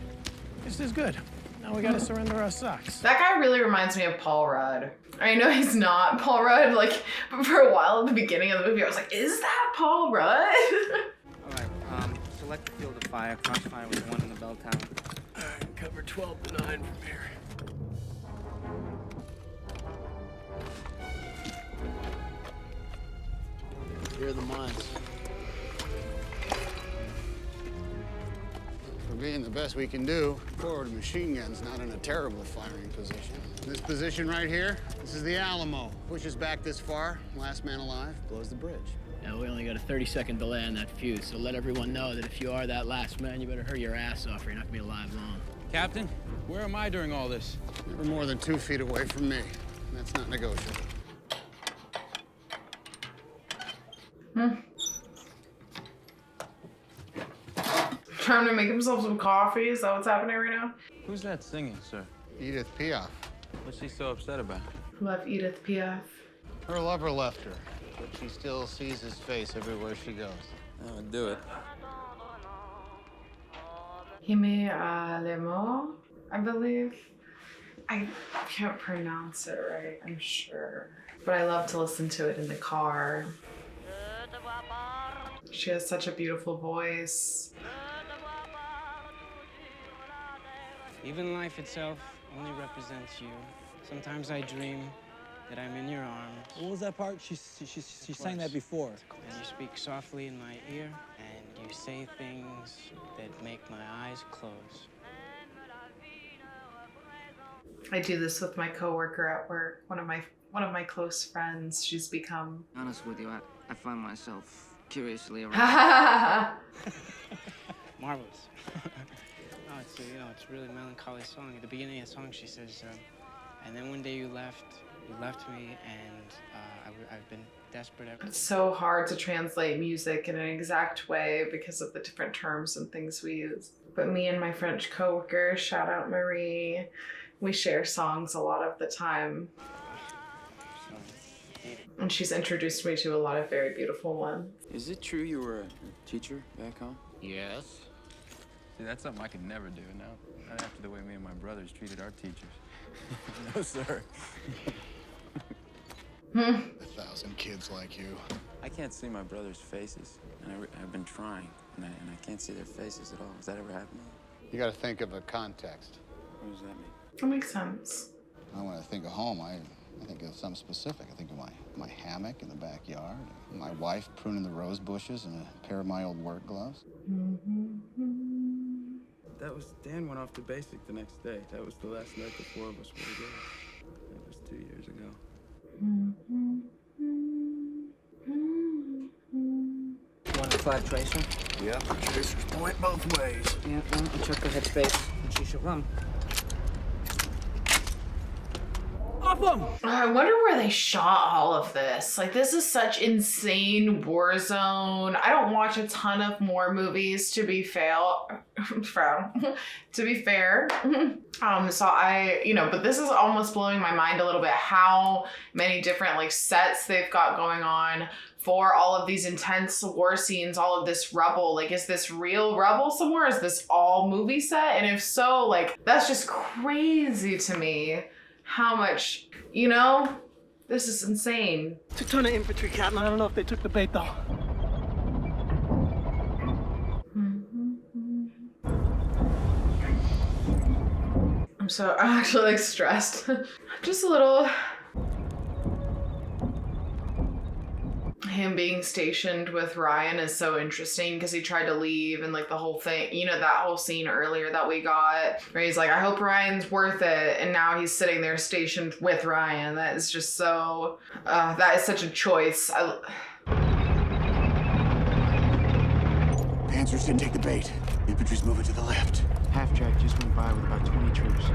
This is good. Now we gotta surrender our socks. That guy really reminds me of Paul Rudd. I know he's not Paul Rudd, like, but for a while at the beginning of the movie, I was like, is that Paul Rudd? All right, select the field of fire. Crossfire with 1 in the bell tower. All right, cover 12 to 9 from here. Here are the mines. For being the best we can do, forward machine gun's not in a terrible firing position. This position right here, this is the Alamo. Pushes back this far, last man alive, blows the bridge. Now, we only got a 30-second delay on that fuse, so let everyone know that if you are that last man, you better hurry your ass off or you're not gonna be alive long. Captain, where am I during all this? Never more than 2 feet away from me. That's not negotiable. Trying to make himself some coffee. Is that what's happening right now? Who's that singing, sir? Edith Piaf. What's she so upset about? Love Edith Piaf. Her lover left her, but she still sees his face everywhere she goes. That would do it. Hime le mot, I believe. I can't pronounce it right, I'm sure. But I love to listen to it in the car. She has such a beautiful voice. Even life itself only represents you. Sometimes I dream that I'm in your arms. What was that part? She sang that before. And you speak softly in my ear, and you say things that make my eyes close. I do this with my coworker at work. One of my close friends. She's become. Honest with you, I find myself curiously around. Marvelous. No, it's it's a really melancholy song. At the beginning of the song, she says, and then one day you left me, and I've been desperate ever. It's so hard to translate music in an exact way because of the different terms and things we use. But me and my French coworker, shout out Marie, we share songs a lot of the time. And she's introduced me to a lot of very beautiful ones. Is it true you were a teacher back home? Yes. See, that's something I could never do, not after the way me and my brothers treated our teachers. No, sir. 1,000 kids like you. I can't see my brothers' faces, and I've been trying, and I can't see their faces at all. Has that ever happened to you? You gotta think of a context. What does that mean? That makes sense. When I think of home, I think of something specific. I think of my hammock in the backyard, my wife pruning the rose bushes, and a pair of my old work gloves. That was, Dan went off to basic the next day. That was the last night the four of us were together. That was 2 years ago. Want a 5 tracer? Yeah, tracers point both ways. Yeah, well, check the headspace, and she shall run. I wonder where they shot all of this. Like, this is such insane war zone. I don't watch a ton of war movies, to be fair. To be fair. So but this is almost blowing my mind a little bit how many different like sets they've got going on for all of these intense war scenes, all of this rubble. Like, is this real rubble somewhere? Is this all movie set? And if so, like, that's just crazy to me. How much, this is insane. It's a ton of infantry, Captain. I don't know if they took the bait, though. I'm actually like stressed. Just a little. Him being stationed with Ryan is so interesting because he tried to leave and like the whole thing, that whole scene earlier that we got where he's like, I hope Ryan's worth it. And now he's sitting there stationed with Ryan. That is just so, that is such a choice. Panzers didn't take the bait. Infantry's moving to the left. Half-track just went by with about 20 troops.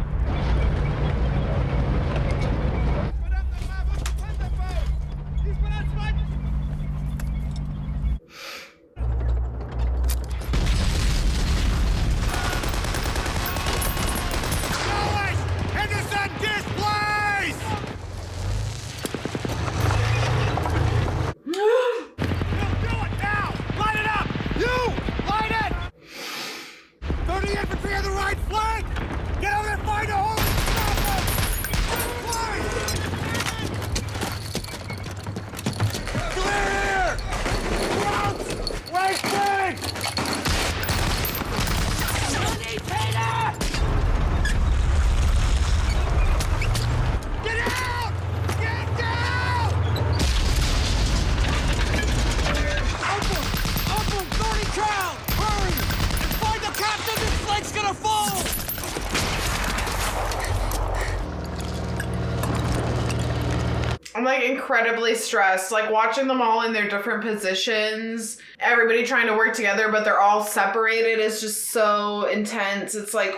I'm like incredibly stressed, like watching them all in their different positions, everybody trying to work together, but they're all separated is just so intense. It's like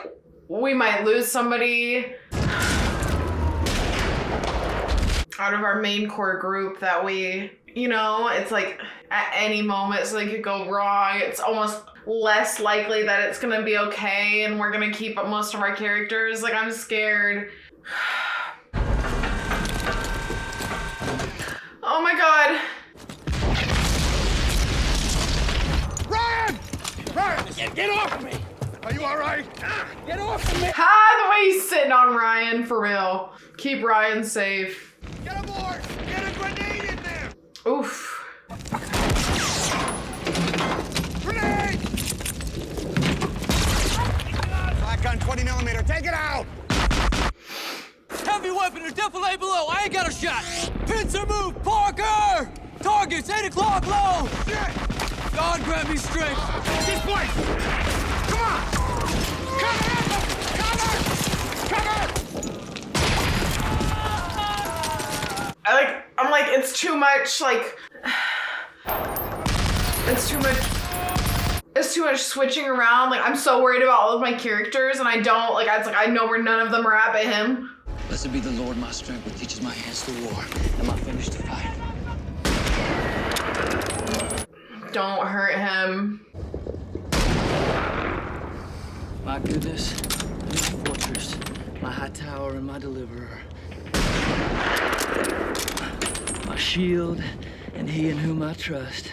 we might lose somebody out of our main core group that we, it's like at any moment something could go wrong. It's almost less likely that it's gonna be okay and we're gonna keep up most of our characters. Like, I'm scared. Oh my god. Ryan! Ryan! Get off of me! Are you alright? Get off of me! The way he's sitting on Ryan, for real. Keep Ryan safe. Get aboard! Get a grenade in there! Oof. Grenade! Black gun 20mm, take it out! Heavy weapon or defilade below. I ain't got a shot. Pincer move. Parker! Targets 8 o'clock low. Shit! God grab me strength. This place! Come on! Cover! I'm like, it's too much, like, it's too much switching around. Like, I'm so worried about all of my characters and I don't, like, I know where none of them are at but him. Blessed be the Lord, my strength, which teaches my hands to war and my fingers to fight. Don't hurt him. My goodness, my fortress, my high tower and my deliverer. My shield and he in whom I trust.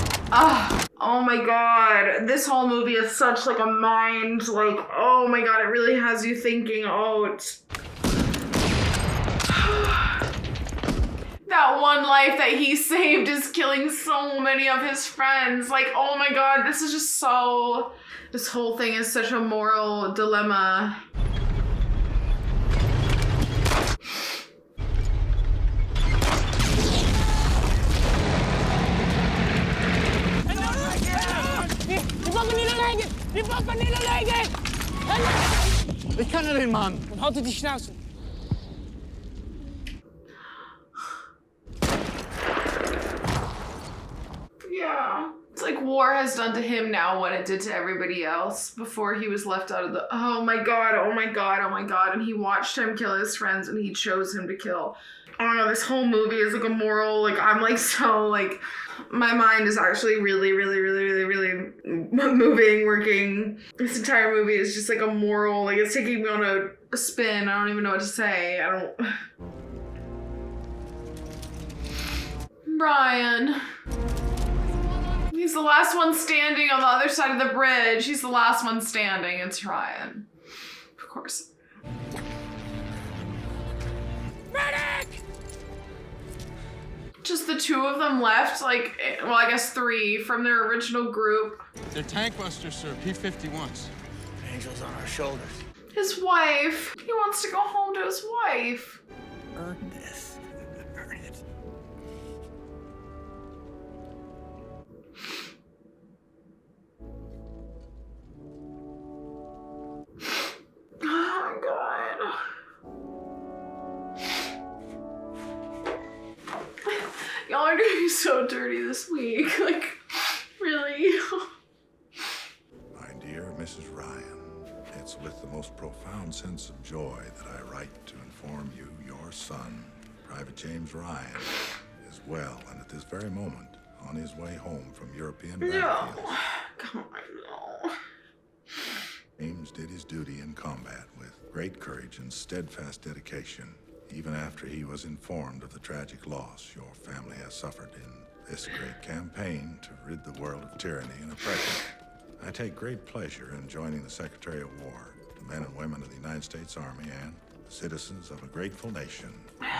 Oh my god. This whole movie is such like a mind, like, oh my god, it really has you thinking, oh, it's... That one life that he saved is killing so many of his friends. Like, oh my god, this is just so... This whole thing is such a moral dilemma. Ich kann ja den Mann. Und haltet die Schnauze. Yeah. It's like war has done to him now what it did to everybody else before he was left out of the... Oh my god, oh my god, oh my god. And he watched him kill his friends and he chose him to kill. I don't know, this whole movie is like a moral, like, I'm like so, like, my mind is actually really moving, working. This entire movie is just like a moral, like, it's taking me on a spin. I don't even know what to say. Brian. He's the last one standing on the other side of the bridge. He's the last one standing. It's Ryan. Of course. Medic! Just the two of them left, like, well, I guess three from their original group. They're tank busters, sir. P-51s. Angels on our shoulders. His wife. He wants to go home to his wife. Earn this. Earn it. Oh my god. Y'all are doing so dirty this week. Like, really? My dear Mrs. Ryan, it's with the most profound sense of joy that I write to inform you your son, Private James Ryan, is well and at this very moment on his way home from European battlefields. No. Come on, no. James did his duty in combat with great courage and steadfast dedication, even after he was informed of the tragic loss your family has suffered in this great campaign to rid the world of tyranny and oppression. I take great pleasure in joining the Secretary of War, the men and women of the United States Army, and the citizens of a grateful nation,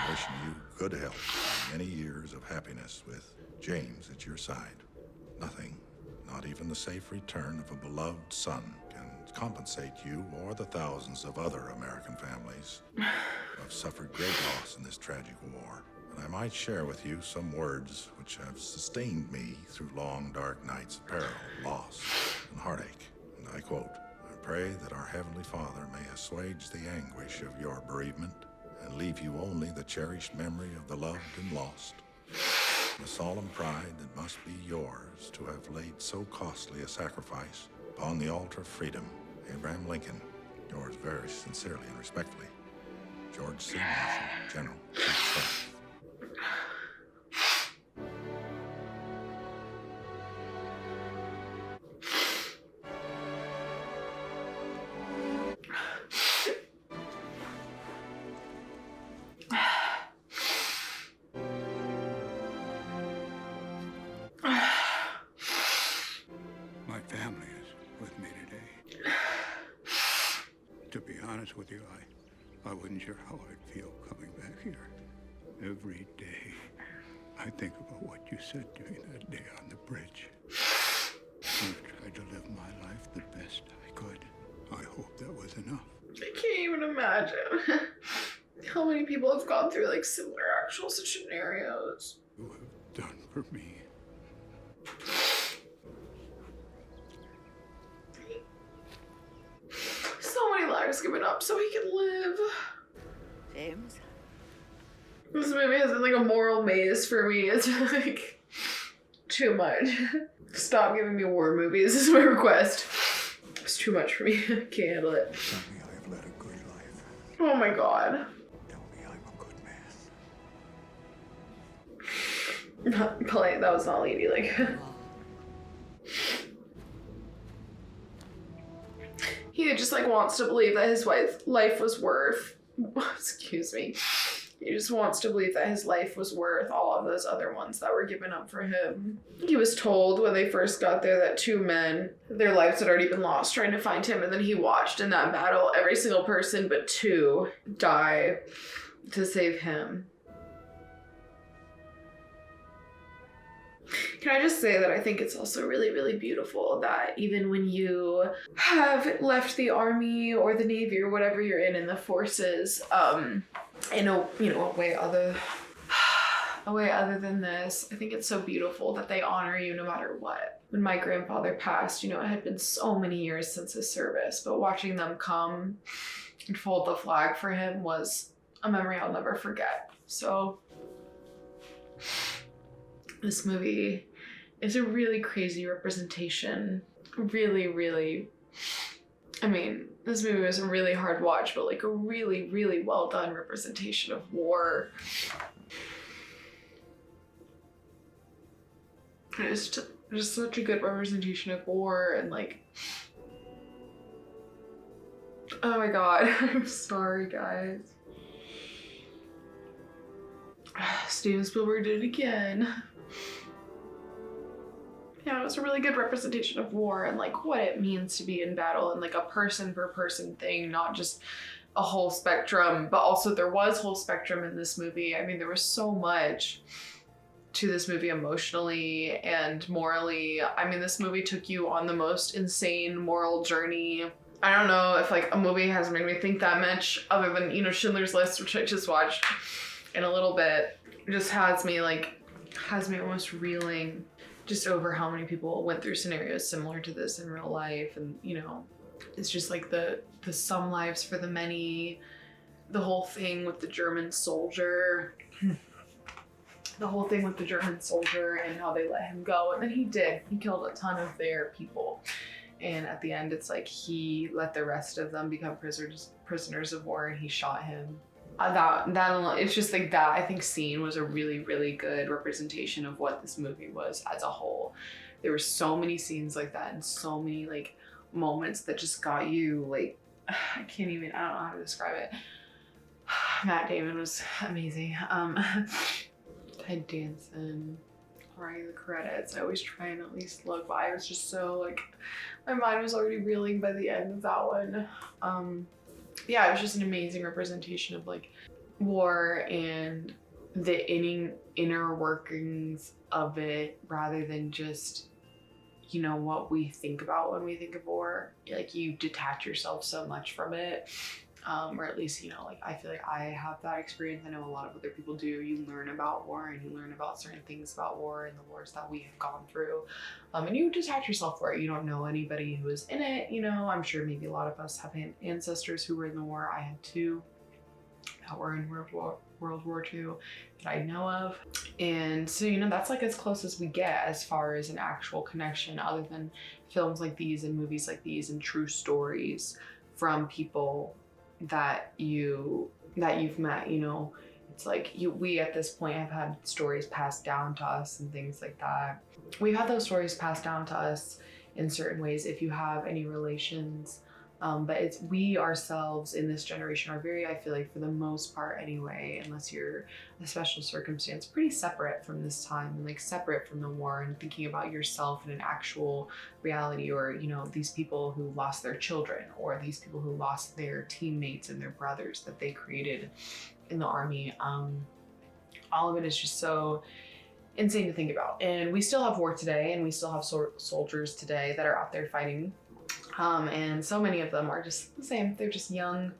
wishing you good health and many years of happiness with James at your side. Nothing, not even the safe return of a beloved son, can compensate you or the thousands of other American families who have suffered great loss in this tragic war. And I might share with you some words which have sustained me through long, dark nights of peril, loss, and heartache. And I quote, "I pray that our Heavenly Father may assuage the anguish of your bereavement and leave you only the cherished memory of the loved and lost. The solemn pride that must be yours to have laid so costly a sacrifice upon the altar of freedom. Abraham Lincoln, yours very sincerely and respectfully, George C. Marshall, General, Chief of Staff." My family is with me today. To be honest with you, I wasn't sure how I'd feel coming back here. Every day, I think about what you said to me that day on the bridge. I've tried to live my life the best I could. I hope that was enough. I can't even imagine how many people have gone through like similar actual scenarios. You have done for me. So many lives given up so he could live. James? This movie has been like a moral maze for me. It's like too much. Stop giving me war movies is my request. It's too much for me. I can't handle it. Tell me I have led a good life. Oh my god. Tell me I'm a good man. Not polite. That was not ladylike. He just like wants to believe that his life was worth, excuse me, He just wants to believe that his life was worth all of those other ones that were given up for him. He was told when they first got there that 2 men, their lives had already been lost trying to find him, and then he watched in that battle every single person but 2 die to save him. Can I just say that I think it's also really, really beautiful that even when you have left the army or the navy or whatever you're in the forces, in a way other than this, I think it's so beautiful that they honor you no matter what. When my grandfather passed, it had been so many years since his service, but watching them come and fold the flag for him was a memory I'll never forget. So this movie is a really crazy representation. Really, really, this movie was a really hard watch, but like a really, really well done representation of war. It's just such a good representation of war, and like, oh my god, I'm sorry guys. Steven Spielberg did it again. Yeah, it was a really good representation of war and like what it means to be in battle, and like a person per person thing, not just a whole spectrum, but also there was whole spectrum in this movie. I mean, there was so much to this movie emotionally and morally. I mean, this movie took you on the most insane moral journey. I don't know if like a movie has made me think that much other than, Schindler's List, which I just watched in a little bit. It just has me almost reeling just over how many people went through scenarios similar to this in real life. And, it's just like the some lives for the many, the whole thing with the German soldier, and how they let him go. And then he killed a ton of their people. And at the end, it's like he let the rest of them become prisoners of war, and he shot him. It's just like that, I think, scene was a really, really good representation of what this movie was as a whole. There were so many scenes like that and so many like moments that just got you like, I don't know how to describe it. Matt Damon was amazing. Ted Danson, writing the credits. I always try and at least look, but I was just so like, my mind was already reeling by the end of that one. Yeah, it was just an amazing representation of like war and the inner workings of it, rather than just, what we think about when we think of war. Like, you detach yourself so much from it. Or at least, like, I feel like I have that experience. I know a lot of other people do. You learn about war and you learn about certain things about war and the wars that we have gone through. And you detach yourself for it. You don't know anybody who was in it, I'm sure maybe a lot of us have ancestors who were in the war. I had 2 that were in World War II that I know of. And so, that's like as close as we get as far as an actual connection, other than films like these and movies like these and true stories from people that you've met. It's like we at this point have had stories passed down to us and things like that. We've had those stories passed down to us in certain ways if you have any relations, but we ourselves in this generation are very, I feel like for the most part anyway, unless you're a special circumstance, pretty separate from this time and like separate from the war and thinking about yourself in an actual reality, or these people who lost their children, or these people who lost their teammates and their brothers that they created in the army. All of it is just so insane to think about. And we still have war today, and we still have soldiers today that are out there fighting. And so many of them are just the same. They're just young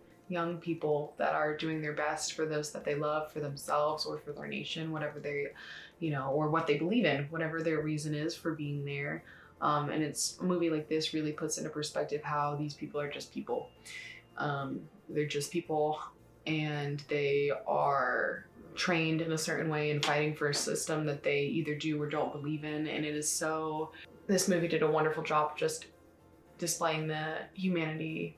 people that are doing their best for those that they love, for themselves or for their nation, whatever they, or what they believe in, whatever their reason is for being there. And it's a movie like this really puts into perspective how these people are just people. They're just people, and they are trained in a certain way and fighting for a system that they either do or don't believe in. And this movie did a wonderful job just displaying the humanity,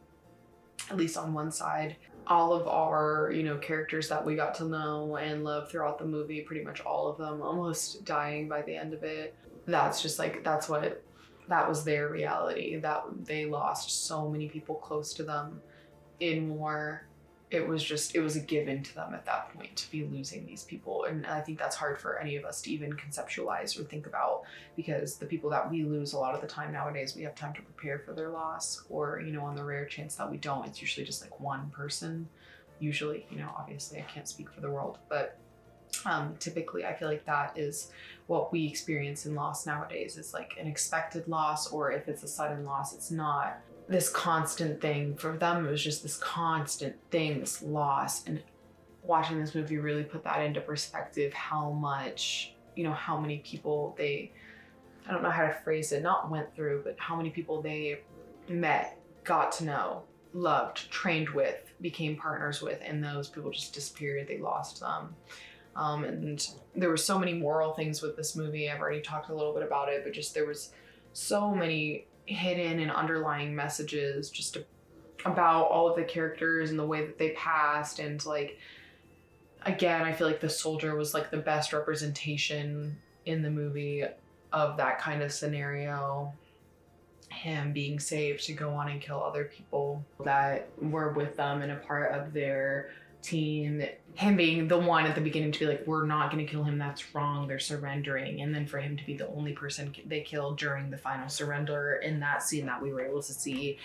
at least on one side. All of our, characters that we got to know and love throughout the movie, pretty much all of them almost dying by the end of it. That was their reality, that they lost so many people close to them in war. it was a given to them at that point to be losing these people. And I think that's hard for any of us to even conceptualize or think about, because the people that we lose a lot of the time nowadays, we have time to prepare for their loss, or, you know, on the rare chance that we don't, it's usually just like one person. Usually, you know, obviously I can't speak for the world, but typically I feel like that is what we experience in loss nowadays, is like an expected loss, or if it's a sudden loss, it's not this constant thing. For them, it was just this constant thing, this loss. And watching this movie really put that into perspective, how much, you know, how many people they, I don't know how to phrase it, not went through, but how many people they met, got to know, loved, trained with, became partners with, and those people just disappeared. They lost them. And there were so many moral things with this movie. I've already talked a little bit about it, but just there was so many hidden and underlying messages just about all of the characters and the way that they passed. And like, again, I feel like the soldier was like the best representation in the movie of that kind of scenario. Him being saved to go on and kill other people that were with them and a part of their team. Him being the one at the beginning to be like, we're not going to kill him, that's wrong, they're surrendering. And then for him to be the only person they killed during the final surrender in that scene that we were able to see.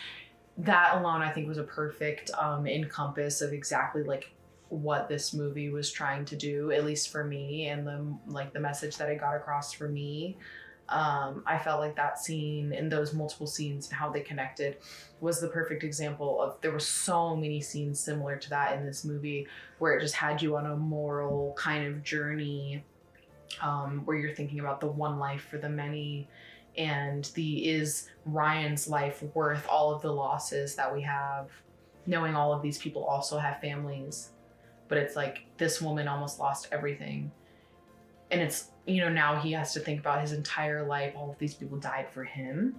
That alone, I think, was a perfect encompass of exactly like what this movie was trying to do, at least for me, and the message that it got across for me. I felt like that scene and those multiple scenes and how they connected was the perfect example of, there were so many scenes similar to that in this movie, where it just had you on a moral kind of journey, where you're thinking about the one life for the many, and is Ryan's life worth all of the losses that we have, knowing all of these people also have families. But it's like, this woman almost lost everything. And it's, you know, now he has to think about his entire life. All of these people died for him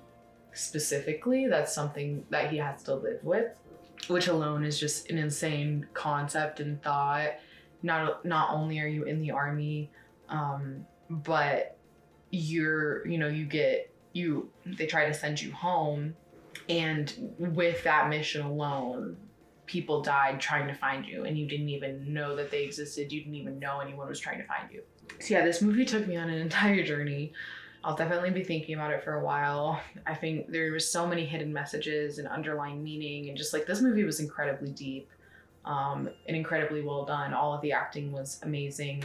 specifically. That's something that he has to live with, which alone is just an insane concept and thought. Not only are you in the army, but they try to send you home, and with that mission alone, people died trying to find you, and you didn't even know that they existed. You didn't even know anyone was trying to find you. So yeah, this movie took me on an entire journey. I'll definitely be thinking about it for a while. I think there was so many hidden messages and underlying meaning, and just like, this movie was incredibly deep, and incredibly well done. All of the acting was amazing.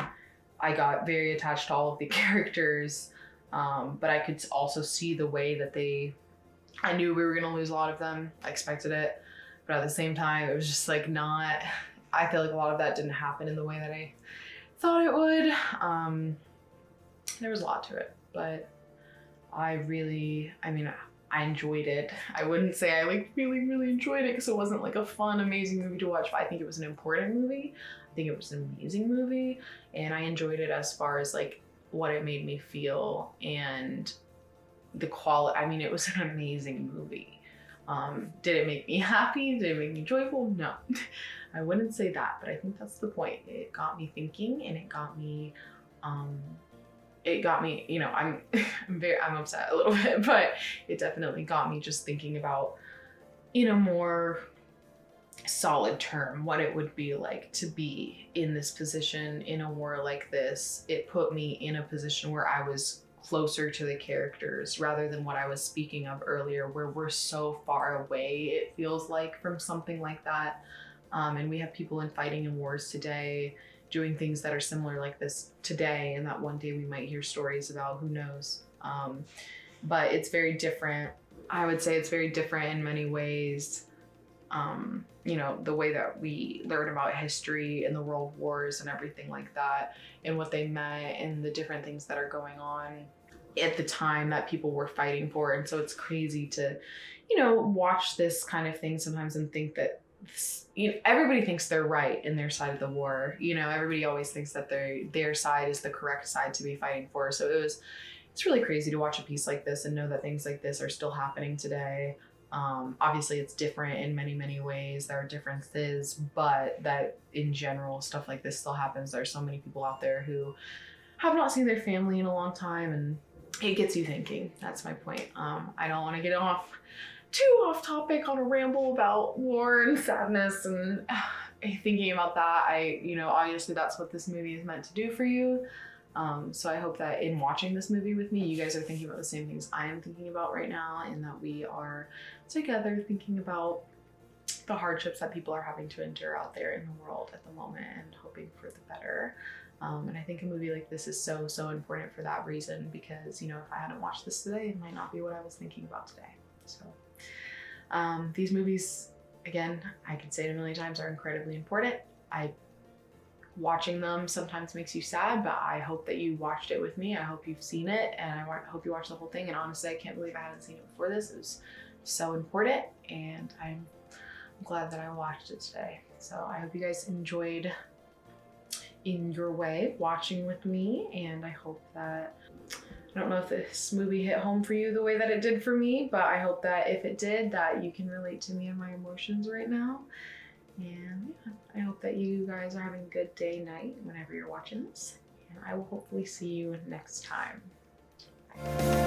I got very attached to all of the characters, but I could also see the way that I knew we were gonna lose a lot of them. I expected it, but at the same time, it was just like I feel like a lot of that didn't happen in the way that I thought it would. There was a lot to it, but I enjoyed it. I wouldn't say I really enjoyed it, because it wasn't like a fun, amazing movie to watch, but I think it was an important movie. I think it was an amazing movie, and I enjoyed it as far as like what it made me feel and the quality. I mean, it was an amazing movie. Did it make me happy? Did it make me joyful? No. I wouldn't say that, but I think that's the point. It got me thinking, and it got me, you know, I'm upset a little bit, but it definitely got me just thinking about, in a more solid term, what it would be like to be in this position in a war like this. It put me in a position where I was closer to the characters, rather than what I was speaking of earlier, where we're so far away, it feels like, from something like that. And we have people fighting in wars today, doing things that are similar like this today, and that one day we might hear stories about, who knows. But it's very different. I would say it's very different in many ways. You know, the way that we learn about history and the world wars and everything like that, and what they meant, and the different things that are going on at the time that people were fighting for. And so it's crazy to, you know, watch this kind of thing sometimes and think that everybody thinks they're right in their side of the war. You know, everybody always thinks that their side is the correct side to be fighting for. So it's really crazy to watch a piece like this and know that things like this are still happening today. Obviously it's different in many ways. There are differences, but that in general, stuff like this still happens. There are so many people out there who have not seen their family in a long time, and it gets you thinking. That's my point. I don't want to get too off topic on a ramble about war and sadness, and thinking about that, obviously that's what this movie is meant to do for you. So I hope that in watching this movie with me, you guys are thinking about the same things I am thinking about right now, and that we are together thinking about the hardships that people are having to endure out there in the world at the moment and hoping for the better. And I think a movie like this is so, so important for that reason, because, if I hadn't watched this today, it might not be what I was thinking about today. So these movies, again, I could say it a million times, are incredibly important. Watching them sometimes makes you sad, but I hope that you watched it with me. I hope you've seen it, and I hope you watched the whole thing. And honestly, I can't believe I hadn't seen it before this. It was so important, and I'm glad that I watched it today. So I hope you guys enjoyed in your way watching with me, and I hope that, I don't know if this movie hit home for you the way that it did for me, but I hope that if it did, that you can relate to me and my emotions right now. And yeah, I hope that you guys are having a good day, night, whenever you're watching this. And I will hopefully see you next time. Bye.